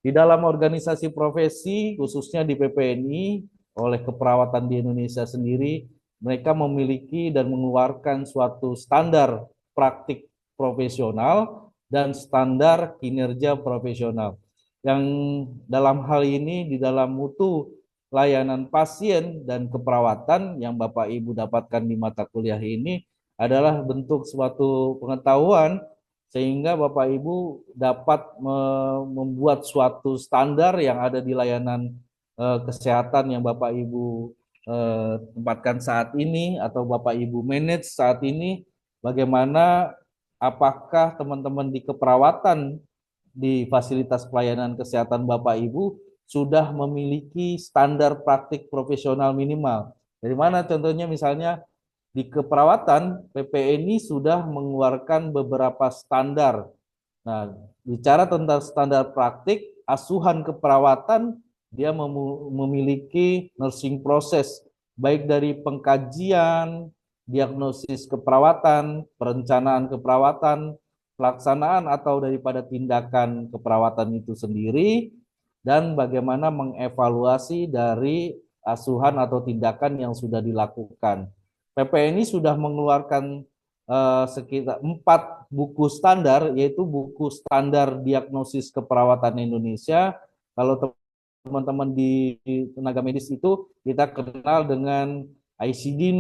Di dalam organisasi profesi, khususnya di PPNI, oleh keperawatan di Indonesia sendiri, mereka memiliki dan mengeluarkan suatu standar praktik profesional dan standar kinerja profesional. Yang dalam hal ini, di dalam mutu layanan pasien dan keperawatan yang Bapak Ibu dapatkan di mata kuliah ini adalah bentuk suatu pengetahuan, sehingga Bapak Ibu dapat membuat suatu standar yang ada di layanan kesehatan yang Bapak Ibu tempatkan saat ini atau Bapak Ibu manage saat ini. Bagaimana, apakah teman-teman di keperawatan di fasilitas pelayanan kesehatan Bapak Ibu sudah memiliki standar praktik profesional minimal? Dari mana contohnya? Misalnya di keperawatan, PPNI sudah mengeluarkan beberapa standar. Nah, bicara tentang standar praktik, asuhan keperawatan, dia memiliki nursing proses, baik dari pengkajian, diagnosis keperawatan, perencanaan keperawatan, pelaksanaan atau daripada tindakan keperawatan itu sendiri, dan bagaimana mengevaluasi dari asuhan atau tindakan yang sudah dilakukan. PPNI sudah mengeluarkan sekitar 4 buku standar, yaitu buku standar diagnosis keperawatan Indonesia. Kalau teman-teman di tenaga medis itu kita kenal dengan ICD-9,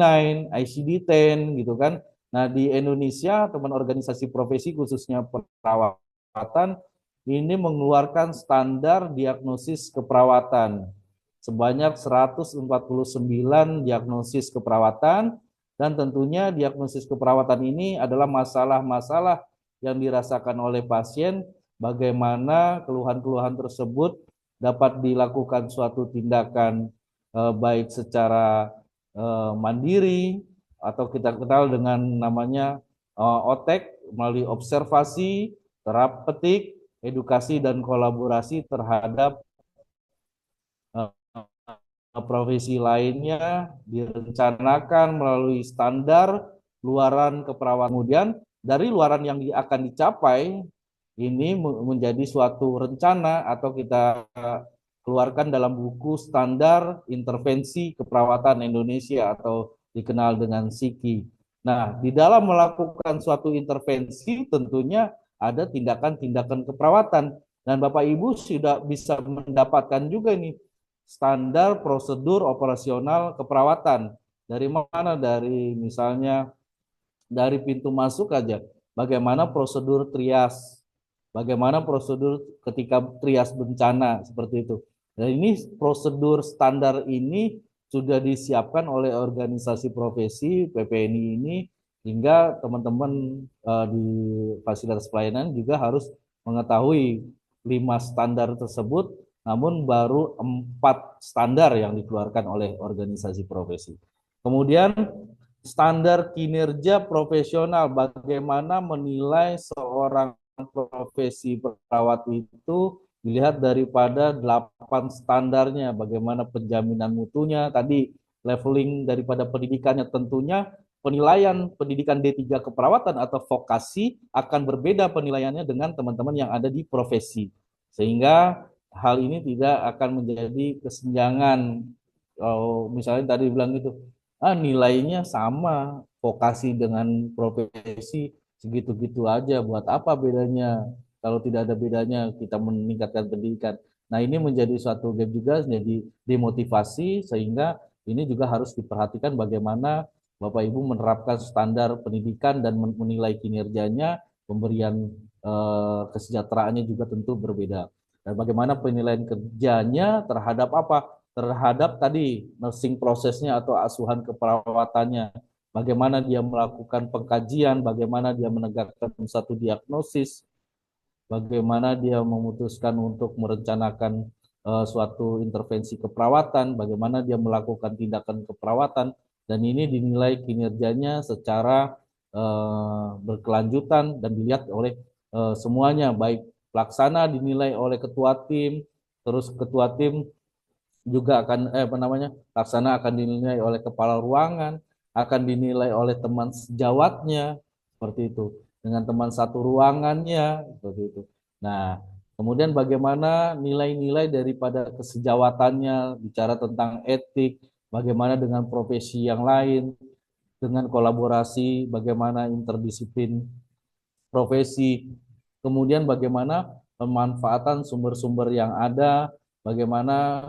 ICD-10 gitu kan. Nah, di Indonesia teman organisasi profesi khususnya perawatan ini mengeluarkan standar diagnosis keperawatan sebanyak 149 diagnosis keperawatan, dan tentunya diagnosis keperawatan ini adalah masalah-masalah yang dirasakan oleh pasien, bagaimana keluhan-keluhan tersebut dapat dilakukan suatu tindakan baik secara mandiri atau kita kenal dengan namanya OTEK, melalui observasi, terapeutik, edukasi, dan kolaborasi terhadap profesi lainnya, direncanakan melalui standar luaran keperawatan. Kemudian dari luaran yang akan dicapai ini menjadi suatu rencana atau kita keluarkan dalam buku standar intervensi keperawatan Indonesia atau dikenal dengan SIKI. Nah, di dalam melakukan suatu intervensi tentunya ada tindakan-tindakan keperawatan. Dan Bapak Ibu sudah bisa mendapatkan juga nih standar prosedur operasional keperawatan. Dari mana? Dari misalnya dari pintu masuk aja, bagaimana prosedur trias, bagaimana prosedur ketika trias bencana seperti itu. Dan ini prosedur standar ini sudah disiapkan oleh organisasi profesi PPNI ini, hingga teman-teman di fasilitas pelayanan juga harus mengetahui 5 standar tersebut, namun baru 4 standar yang dikeluarkan oleh organisasi profesi. Kemudian standar kinerja profesional, bagaimana menilai seorang profesi perawat itu dilihat daripada 8 standarnya, bagaimana penjaminan mutunya, tadi leveling daripada pendidikannya, tentunya penilaian pendidikan D3 keperawatan atau vokasi akan berbeda penilaiannya dengan teman-teman yang ada di profesi. Sehingga hal ini tidak akan menjadi kesenjangan. Kalau misalnya tadi bilang gitu, nilainya sama, vokasi dengan profesi segitu-gitu aja, buat apa bedanya? Kalau tidak ada bedanya kita meningkatkan pendidikan. Nah, ini menjadi suatu gap juga, jadi demotivasi, sehingga ini juga harus diperhatikan bagaimana Bapak Ibu menerapkan standar pendidikan dan menilai kinerjanya, pemberian kesejahteraannya juga tentu berbeda. Dan bagaimana penilaian kerjanya terhadap apa? Terhadap tadi nursing prosesnya atau asuhan keperawatannya. Bagaimana dia melakukan pengkajian, bagaimana dia menegakkan satu diagnosis, bagaimana dia memutuskan untuk merencanakan suatu intervensi keperawatan, bagaimana dia melakukan tindakan keperawatan, dan ini dinilai kinerjanya secara berkelanjutan dan dilihat oleh semuanya, baik pelaksana dinilai oleh ketua tim, terus ketua tim juga akan pelaksana akan dinilai oleh kepala ruangan, akan dinilai oleh teman sejawatnya, seperti itu, dengan teman satu ruangannya, seperti itu. Nah, kemudian bagaimana nilai-nilai daripada kesejawatannya, bicara tentang etik, bagaimana dengan profesi yang lain, dengan kolaborasi, bagaimana interdisiplin profesi, kemudian bagaimana pemanfaatan sumber-sumber yang ada, bagaimana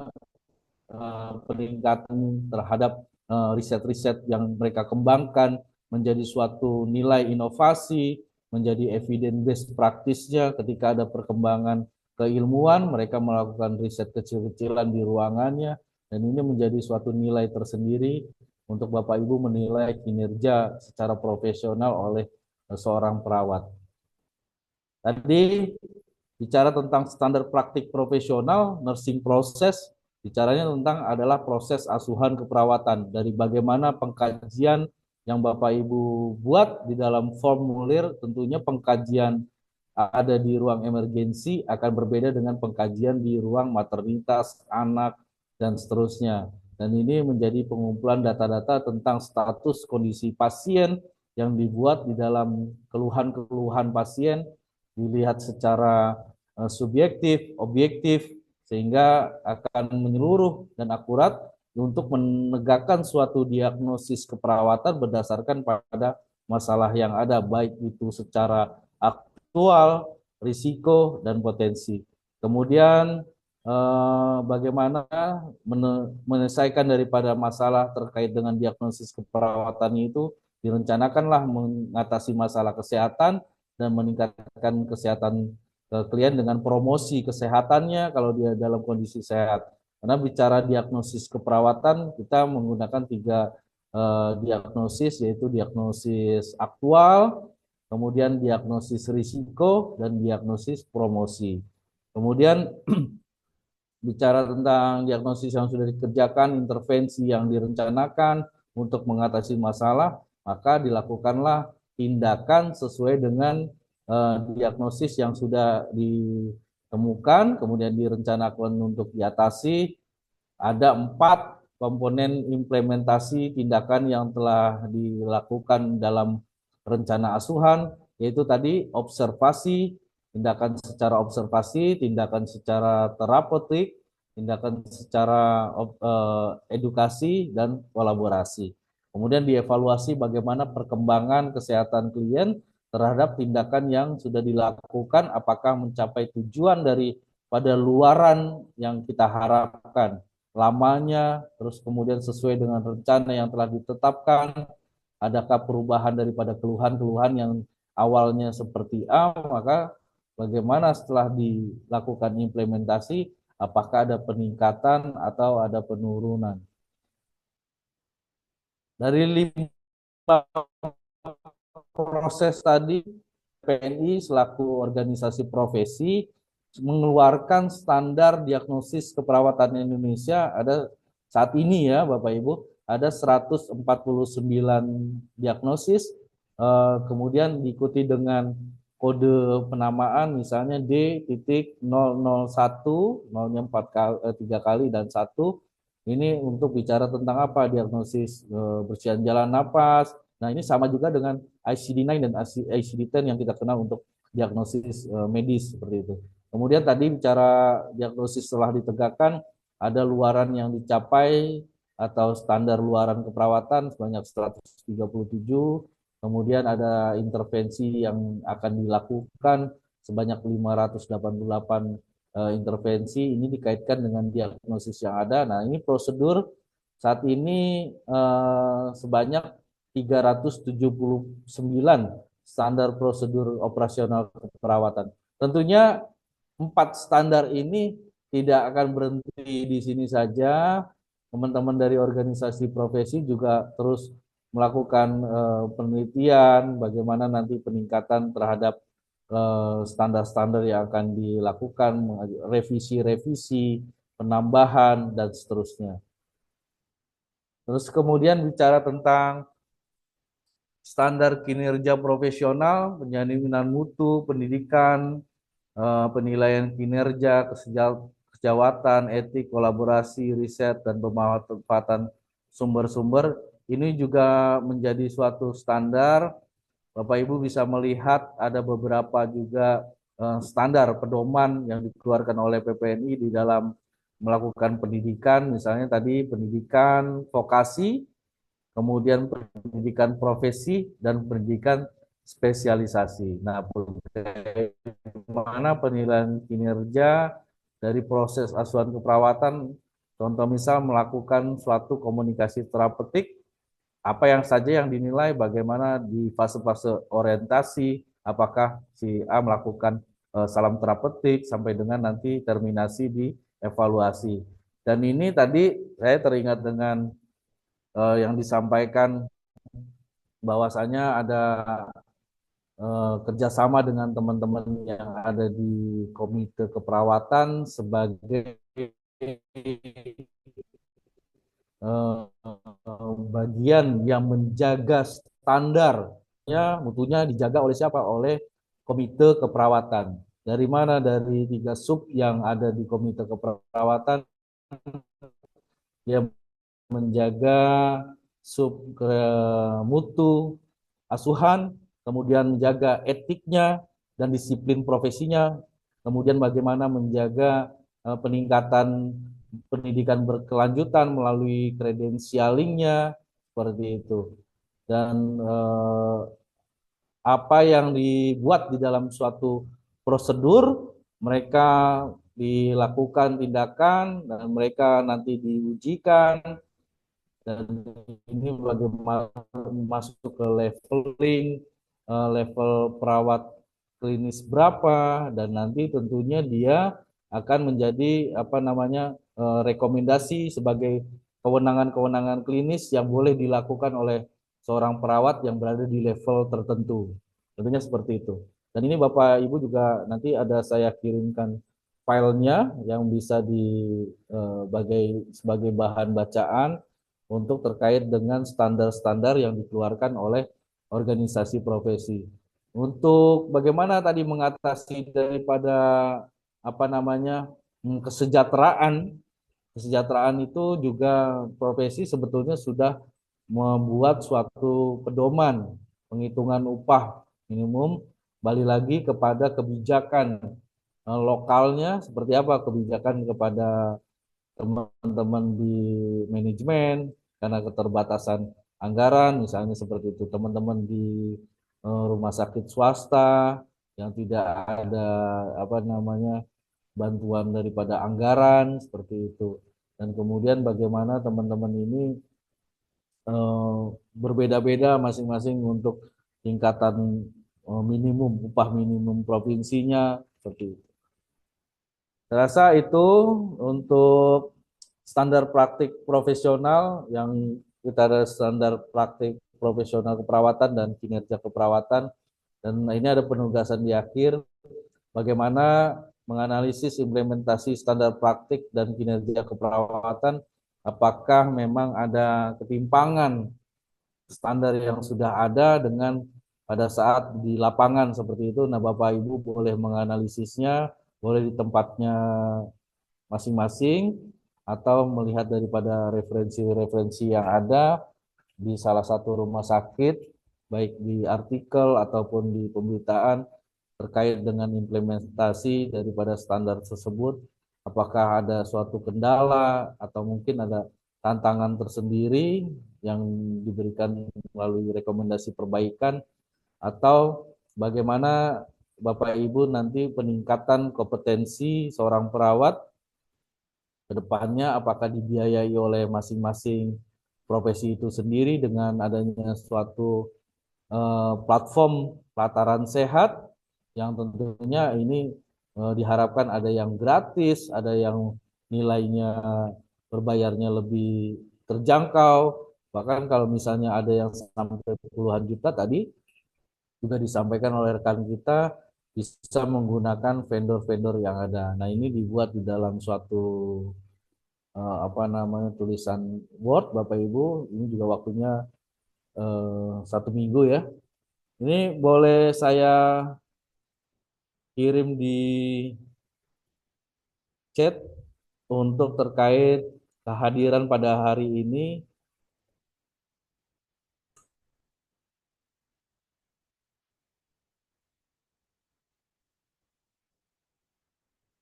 peningkatan terhadap riset-riset yang mereka kembangkan menjadi suatu nilai inovasi, menjadi evidence based practice-nya ketika ada perkembangan keilmuan, mereka melakukan riset kecil-kecilan di ruangannya, dan ini menjadi suatu nilai tersendiri untuk Bapak Ibu menilai kinerja secara profesional oleh seorang perawat. Tadi bicara tentang standar praktik profesional, nursing proses, bicaranya tentang adalah proses asuhan keperawatan, dari bagaimana pengkajian yang Bapak Ibu buat di dalam formulir. Tentunya pengkajian ada di ruang emergensi akan berbeda dengan pengkajian di ruang maternitas, anak, dan seterusnya. Dan ini menjadi pengumpulan data-data tentang status kondisi pasien yang dibuat di dalam keluhan-keluhan pasien, dilihat secara subjektif, objektif, sehingga akan menyeluruh dan akurat untuk menegakkan suatu diagnosis keperawatan berdasarkan pada masalah yang ada, baik itu secara aktual, risiko, dan potensi. Kemudian bagaimana menyelesaikan daripada masalah terkait dengan diagnosis keperawatan itu, direncanakanlah mengatasi masalah kesehatan dan meningkatkan kesehatan klien dengan promosi kesehatannya kalau dia dalam kondisi sehat. Karena bicara diagnosis keperawatan, kita menggunakan 3 diagnosis, yaitu diagnosis aktual, kemudian diagnosis risiko, dan diagnosis promosi. Kemudian bicara tentang diagnosis yang sudah dikerjakan, intervensi yang direncanakan untuk mengatasi masalah, maka dilakukanlah tindakan sesuai dengan diagnosis yang sudah ditemukan, kemudian direncanakan untuk diatasi. Ada 4 komponen implementasi tindakan yang telah dilakukan dalam rencana asuhan, yaitu tadi observasi, tindakan secara observasi, tindakan secara terapeutik, tindakan secara edukasi, dan kolaborasi. Kemudian dievaluasi bagaimana perkembangan kesehatan klien terhadap tindakan yang sudah dilakukan, apakah mencapai tujuan daripada luaran yang kita harapkan, lamanya, terus kemudian sesuai dengan rencana yang telah ditetapkan, adakah perubahan daripada keluhan-keluhan yang awalnya seperti A, maka bagaimana setelah dilakukan implementasi, apakah ada peningkatan atau ada penurunan. Dari 5 proses tadi, PNI selaku organisasi profesi mengeluarkan standar diagnosis keperawatan Indonesia ada saat ini ya Bapak Ibu, ada 149 diagnosis, kemudian diikuti dengan kode penamaan misalnya D.001, nolnya 3 kali dan 1. Ini untuk bicara tentang apa? Diagnosis bersihan jalan napas. Nah, ini sama juga dengan ICD-9 dan ICD-10 yang kita kenal untuk diagnosis medis seperti itu. Kemudian tadi bicara diagnosis setelah ditegakkan, ada luaran yang dicapai atau standar luaran keperawatan sebanyak 137, kemudian ada intervensi yang akan dilakukan sebanyak 588 intervensi, ini dikaitkan dengan diagnosis yang ada. Nah, ini prosedur saat ini sebanyak 379 standar prosedur operasional keperawatan. Tentunya 4 standar ini tidak akan berhenti di sini saja. Teman-teman dari organisasi profesi juga terus melakukan penelitian bagaimana nanti peningkatan terhadap standar-standar yang akan dilakukan, revisi-revisi, penambahan, dan seterusnya. Terus kemudian bicara tentang standar kinerja profesional, penjaminan mutu, pendidikan, penilaian kinerja, kesejawatan, etik, kolaborasi, riset, dan pemanfaatan sumber-sumber. Ini juga menjadi suatu standar. Bapak Ibu bisa melihat ada beberapa juga standar pedoman yang dikeluarkan oleh PPNI di dalam melakukan pendidikan, misalnya tadi pendidikan vokasi, kemudian pendidikan profesi, dan pendidikan spesialisasi. Nah, bagaimana penilaian kinerja dari proses asuhan keperawatan, contoh misal melakukan suatu komunikasi terapeutik, apa yang saja yang dinilai, bagaimana di fase-fase orientasi, apakah si A melakukan salam terapeutik sampai dengan nanti terminasi di evaluasi. Dan ini tadi saya teringat dengan yang disampaikan bahwasanya ada kerjasama dengan teman-teman yang ada di Komite Keperawatan sebagai bagian yang menjaga standarnya, mutunya dijaga oleh siapa? Oleh Komite Keperawatan. Dari mana? Dari 3 sub yang ada di Komite Keperawatan yang menjaga sub ke mutu asuhan, kemudian menjaga etiknya dan disiplin profesinya, kemudian bagaimana menjaga peningkatan pendidikan berkelanjutan melalui kredensialingnya, seperti itu. Dan apa yang dibuat di dalam suatu prosedur, mereka dilakukan tindakan dan mereka nanti diujikan, dan ini bagaimana masuk ke leveling, level perawat klinis berapa, dan nanti tentunya dia akan menjadi rekomendasi sebagai kewenangan-kewenangan klinis yang boleh dilakukan oleh seorang perawat yang berada di level tertentu. Tentunya seperti itu. Dan ini Bapak Ibu juga nanti ada saya kirimkan filenya yang bisa sebagai bahan bacaan untuk terkait dengan standar-standar yang dikeluarkan oleh organisasi profesi. Untuk bagaimana tadi mengatasi daripada kesejahteraan, itu juga profesi sebetulnya sudah membuat suatu pedoman penghitungan upah minimum, balik lagi kepada kebijakan lokalnya seperti apa, kebijakan kepada teman-teman di manajemen karena keterbatasan anggaran, misalnya seperti itu, teman-teman di rumah sakit swasta yang tidak ada apa namanya bantuan daripada anggaran seperti itu. Dan kemudian bagaimana teman-teman ini eh, berbeda-beda masing-masing untuk tingkatan minimum upah minimum provinsinya seperti itu. Saya rasa itu untuk standar praktik profesional yang kita ada standar praktik profesional keperawatan dan kinerja keperawatan, dan ini ada penugasan di akhir bagaimana menganalisis implementasi standar praktik dan kinerja keperawatan, apakah memang ada ketimpangan standar yang sudah ada dengan pada saat di lapangan seperti itu. Nah, Bapak Ibu boleh menganalisisnya, boleh di tempatnya masing-masing, atau melihat daripada referensi-referensi yang ada di salah satu rumah sakit, baik di artikel ataupun di pemberitaan terkait dengan implementasi daripada standar tersebut, apakah ada suatu kendala atau mungkin ada tantangan tersendiri yang diberikan melalui rekomendasi perbaikan, atau bagaimana Bapak Ibu nanti peningkatan kompetensi seorang perawat ke depannya, apakah dibiayai oleh masing-masing profesi itu sendiri dengan adanya suatu platform pelataran sehat yang tentunya ini diharapkan ada yang gratis, ada yang nilainya berbayarnya lebih terjangkau, bahkan kalau misalnya ada yang sampai puluhan juta tadi juga disampaikan oleh rekan kita bisa menggunakan vendor-vendor yang ada. Nah, ini dibuat di dalam suatu apa namanya tulisan Word, Bapak Ibu. Ini juga waktunya 1 minggu ya. Ini boleh saya kirim di chat untuk terkait kehadiran pada hari ini.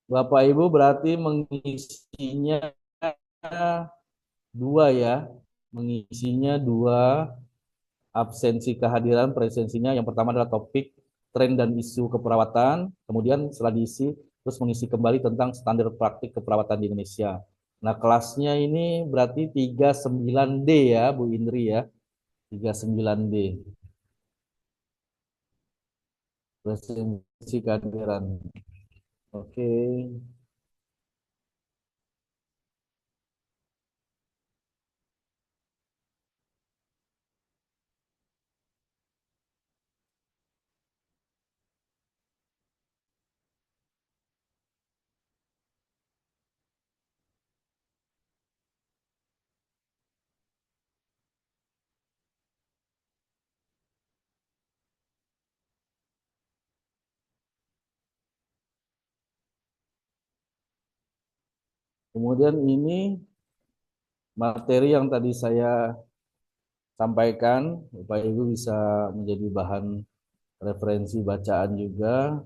Bapak Ibu berarti mengisinya dua ya, mengisinya dua, absensi kehadiran, presensinya. Yang pertama adalah topik tren dan isu keperawatan, kemudian setelah diisi terus mengisi kembali tentang standar praktik keperawatan di Indonesia. Nah, kelasnya ini berarti 39D ya, Bu Indri ya. 39D. Presensi kehadiran. Oke. Kemudian ini materi yang tadi saya sampaikan, Bapak Ibu bisa menjadi bahan referensi bacaan juga.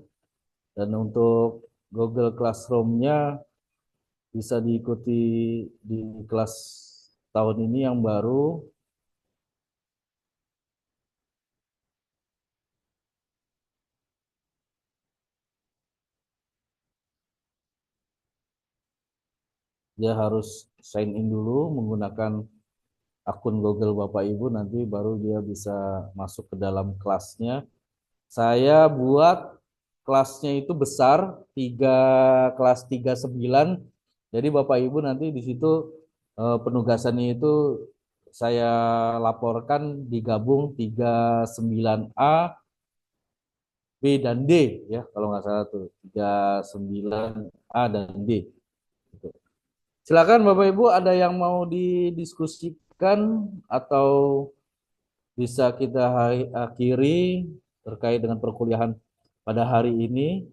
Dan untuk Google Classroom-nya bisa diikuti di kelas tahun ini yang baru. Dia harus sign in dulu menggunakan akun Google Bapak Ibu, nanti baru dia bisa masuk ke dalam kelasnya. Saya buat kelasnya itu besar, kelas 39. Jadi Bapak Ibu nanti di situ penugasannya itu saya laporkan digabung 39A, B dan D ya, kalau nggak salah tuh 39A dan D. Silakan Bapak Ibu, ada yang mau didiskusikan atau bisa kita akhiri terkait dengan perkuliahan pada hari ini.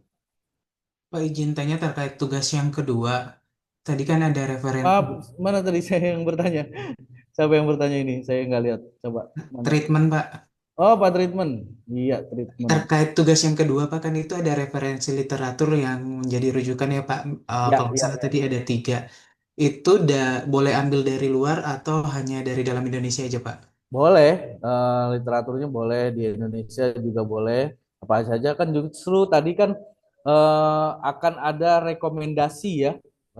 Pak, izin tanya terkait tugas yang kedua. Tadi kan ada referensi Maaf, mana tadi saya yang bertanya? Siapa yang bertanya ini? Saya nggak lihat. Coba mana? treatment, Pak. Oh, Pak Treatment. Iya, Treatment. Terkait tugas yang kedua, Pak, kan itu ada referensi literatur yang menjadi rujukan ya, Pak. Ya, Kalau nggak ya, salah ya. tadi ada 3. Itu boleh ambil dari luar atau hanya dari dalam Indonesia aja, Pak? Boleh, literaturnya boleh di Indonesia juga boleh. Apa saja kan justru tadi kan akan ada rekomendasi ya,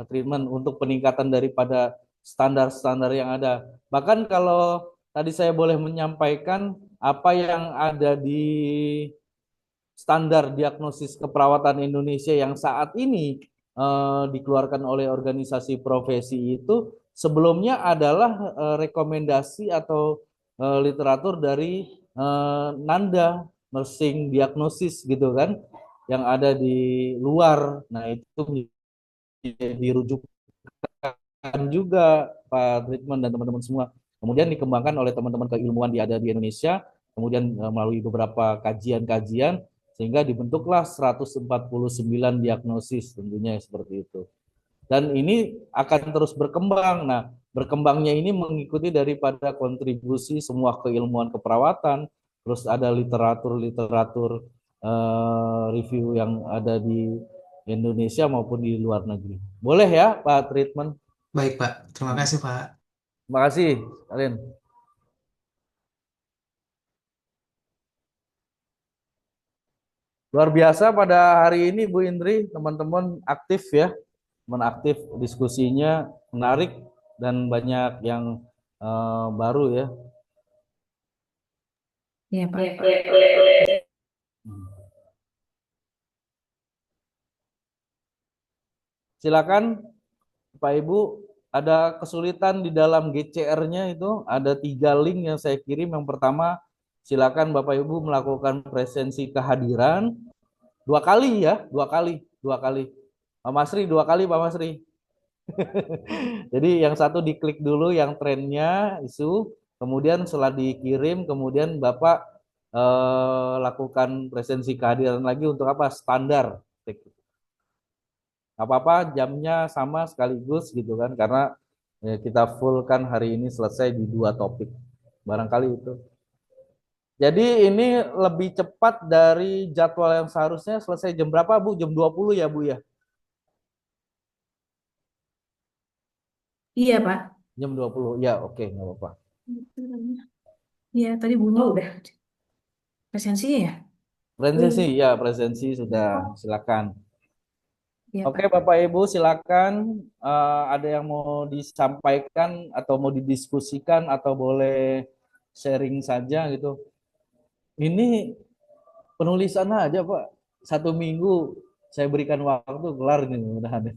treatment untuk peningkatan daripada standar-standar yang ada. Bahkan kalau tadi saya boleh menyampaikan apa yang ada di standar diagnosis keperawatan Indonesia yang saat ini dikeluarkan oleh organisasi profesi itu sebelumnya adalah rekomendasi atau literatur dari Nanda Nursing Diagnosis gitu kan yang ada di luar. Nah, itu dirujukan juga Pak Ridwan dan teman-teman semua. Kemudian dikembangkan oleh teman-teman keilmuan yang ada di Indonesia, kemudian melalui beberapa kajian-kajian sehingga dibentuklah 149 diagnosis tentunya seperti itu. Dan ini akan terus berkembang. Nah, berkembangnya ini mengikuti daripada kontribusi semua keilmuan keperawatan, terus ada literatur-literatur review yang ada di Indonesia maupun di luar negeri. Boleh ya, Pak Treatment? Baik, Pak. Terima kasih, Pak. Terima kasih, Alin. Luar biasa pada hari ini, Bu Indri, teman-teman aktif ya, teman aktif diskusinya menarik dan banyak yang baru ya. Iya, Pak. Silakan, Pak Ibu, ada kesulitan di dalam GCR-nya itu, ada 3 link yang saya kirim. Yang pertama, silakan Bapak Ibu melakukan presensi kehadiran 2 kali ya, 2 kali. Pak Masri 2 kali, Pak Masri. Jadi yang satu diklik dulu yang trennya isu, kemudian setelah dikirim, kemudian Bapak lakukan presensi kehadiran lagi untuk apa? Standar. Apa-apa jamnya sama sekaligus gitu kan, karena kita full kan hari ini selesai di 2 topik. Barangkali itu. Jadi ini lebih cepat dari jadwal yang seharusnya selesai jam berapa, Bu? Jam 20 ya, Bu ya? Iya, Pak. Jam 20. Ya, oke, nggak apa-apa. Iya, tadi bunyi udah. Presensi ya? Presensi, ya presensi sudah, silakan. Iya, Oke, Pak. Bapak Ibu, silakan. Ada yang mau disampaikan atau mau didiskusikan atau boleh sharing saja gitu. Ini penulisan aja, Pak. 1 minggu saya berikan waktu kelar nih, mudah-mudahan.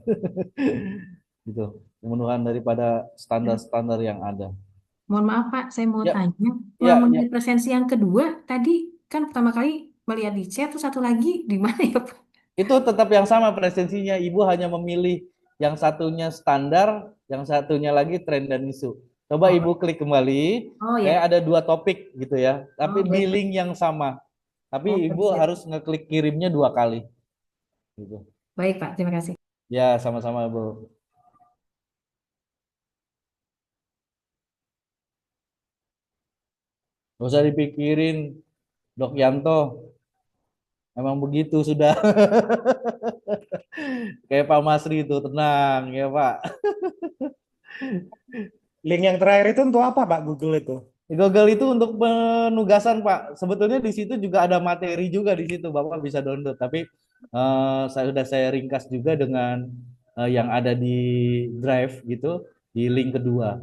Gitu. Pemenuhan daripada standar-standar yang ada. Mohon maaf, Pak. Saya mau Ya, tanya. ya, Mengenai ya. presensi yang kedua, tadi kan pertama kali melihat di chat, terus satu lagi di mana ya, Pak? Itu tetap yang sama presensinya. Ibu hanya memilih yang satunya standar, yang satunya lagi tren dan isu. Coba Oh, Ibu klik kembali. oh Kayak ya. ada 2 topik gitu ya. Tapi Oh, di baik, Pak. link yang sama. Tapi Oh, Ibu siap. harus ngeklik kirimnya 2 kali. Gitu. Baik, Pak. Terima kasih. Ya, sama-sama, Bu. Gak usah dipikirin, Dok Yanto. Emang begitu sudah. Kayak Pak Masri itu, tenang ya Pak. Link yang terakhir itu untuk apa, Pak? Google itu? Google itu untuk penugasan Pak. Sebetulnya di situ juga ada materi juga di situ, Bapak bisa download. Tapi saya ringkas juga dengan yang ada di Drive gitu, di link kedua.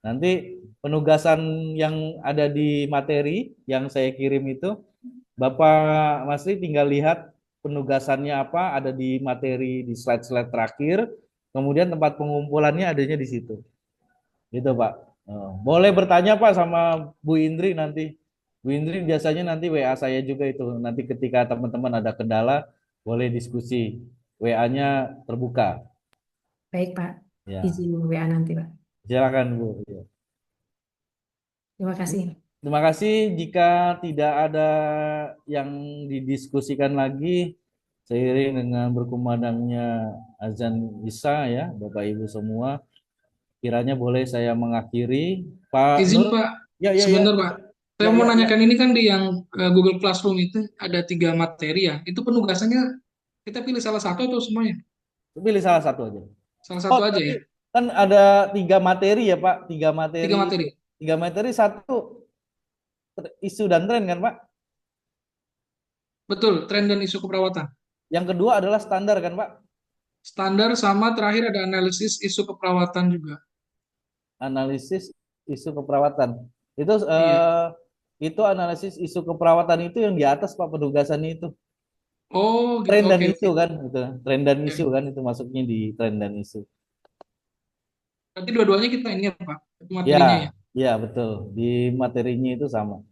Nanti penugasan yang ada di materi yang saya kirim itu, Bapak Masri tinggal lihat penugasannya apa, ada di materi di slide-slide terakhir. Kemudian tempat pengumpulannya adanya di situ. Gitu Pak. Boleh bertanya Pak sama Bu Indri nanti. Bu Indri biasanya nanti WA saya juga itu. Nanti ketika teman-teman ada kendala, boleh diskusi. WA-nya terbuka. Baik, Pak. Ya, Izin WA nanti, Pak. silakan Bu. Ya. Terima kasih. Terima kasih. Jika tidak ada yang didiskusikan lagi, seiring dengan berkumandangnya azan Isya ya, Bapak Ibu semua, kiranya boleh saya mengakhiri. Pak Izin Nur, Pak, ya, ya, ya, sebentar Pak. Saya ya, mau ya, ya. nanyakan ini kan di yang Google Classroom itu ada 3 materi ya. Itu penugasannya kita pilih salah satu atau semuanya? Pilih salah satu aja. Salah Oh, satu aja ya. tapi kan ada 3 materi ya Pak, 3 Tiga materi. materi. 3 materi, satu isu dan tren kan Pak? Betul, tren dan isu keperawatan. Yang kedua adalah standar kan Pak? Standar sama terakhir ada analisis isu keperawatan juga. Analisis isu keperawatan. Itu Iya. analisis isu keperawatan itu yang di atas Pak penugasannya itu. Oh, gitu. Tren dan Oke, isu oke. kan gitu. Tren dan Oke. isu kan itu masuknya di tren dan isu. Berarti dua-duanya kita ini ya, Pak. Itu Ya, materinya ya. ya betul. Di materinya itu sama.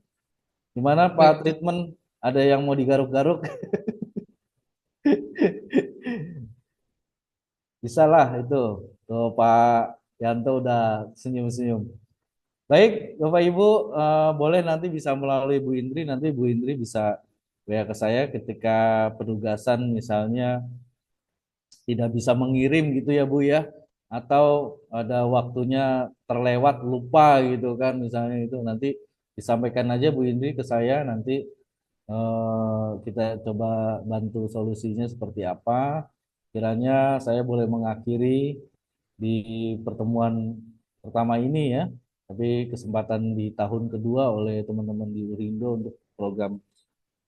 Gimana Pak Baik. treatment? Ada yang mau digaruk-garuk? Bisa lah itu. Tuh Pak Yanto udah senyum-senyum. Baik, Bapak Ibu, boleh nanti bisa melalui Bu Indri, nanti Bu Indri bisa WA ke saya ketika penugasan misalnya tidak bisa mengirim gitu ya Bu ya, atau ada waktunya terlewat lupa gitu kan misalnya itu nanti disampaikan aja Bu Indri ke saya nanti kita coba bantu solusinya seperti apa. Kiranya saya boleh mengakhiri di pertemuan pertama ini ya, tapi kesempatan di tahun kedua oleh teman-teman di Urindo untuk program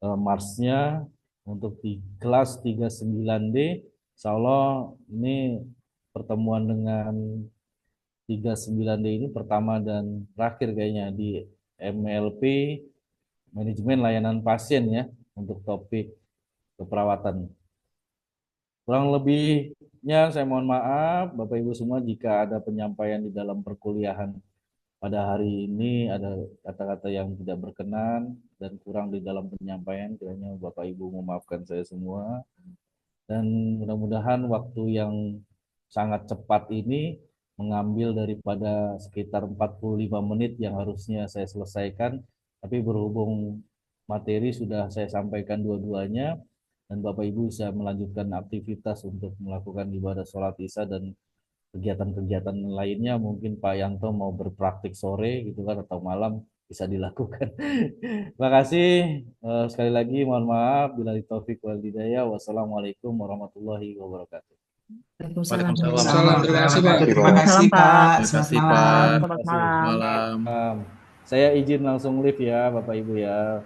Marsnya untuk di kelas 39D. Insya Allah ini pertemuan dengan 39D ini pertama dan terakhir kayaknya di MLP manajemen layanan pasien ya untuk topik keperawatan. Kurang lebihnya saya mohon maaf Bapak Ibu semua jika ada penyampaian di dalam perkuliahan pada hari ini ada kata-kata yang tidak berkenan dan kurang di dalam penyampaian, kiranya Bapak Ibu memaafkan saya semua. Dan mudah-mudahan waktu yang sangat cepat ini mengambil daripada sekitar 45 menit yang harusnya saya selesaikan, tapi berhubung materi sudah saya sampaikan dua-duanya, dan Bapak Ibu bisa melanjutkan aktivitas untuk melakukan ibadah sholat isya dan kegiatan-kegiatan lainnya, mungkin Pak Yanto mau berpraktik sore gitu kan atau malam bisa dilakukan. Terima kasih sekali lagi mohon maaf bila taufik wal hidayah. Wassalamualaikum warahmatullahi wabarakatuh. Waalaikumsalam. Salam, terima kasih, Pak. Terima kasih, Waalaikumsalam, Pak. Pak. Selamat kasih, malam. Pak. Selamat malam. Malam. Saya izin langsung live ya Bapak Ibu ya.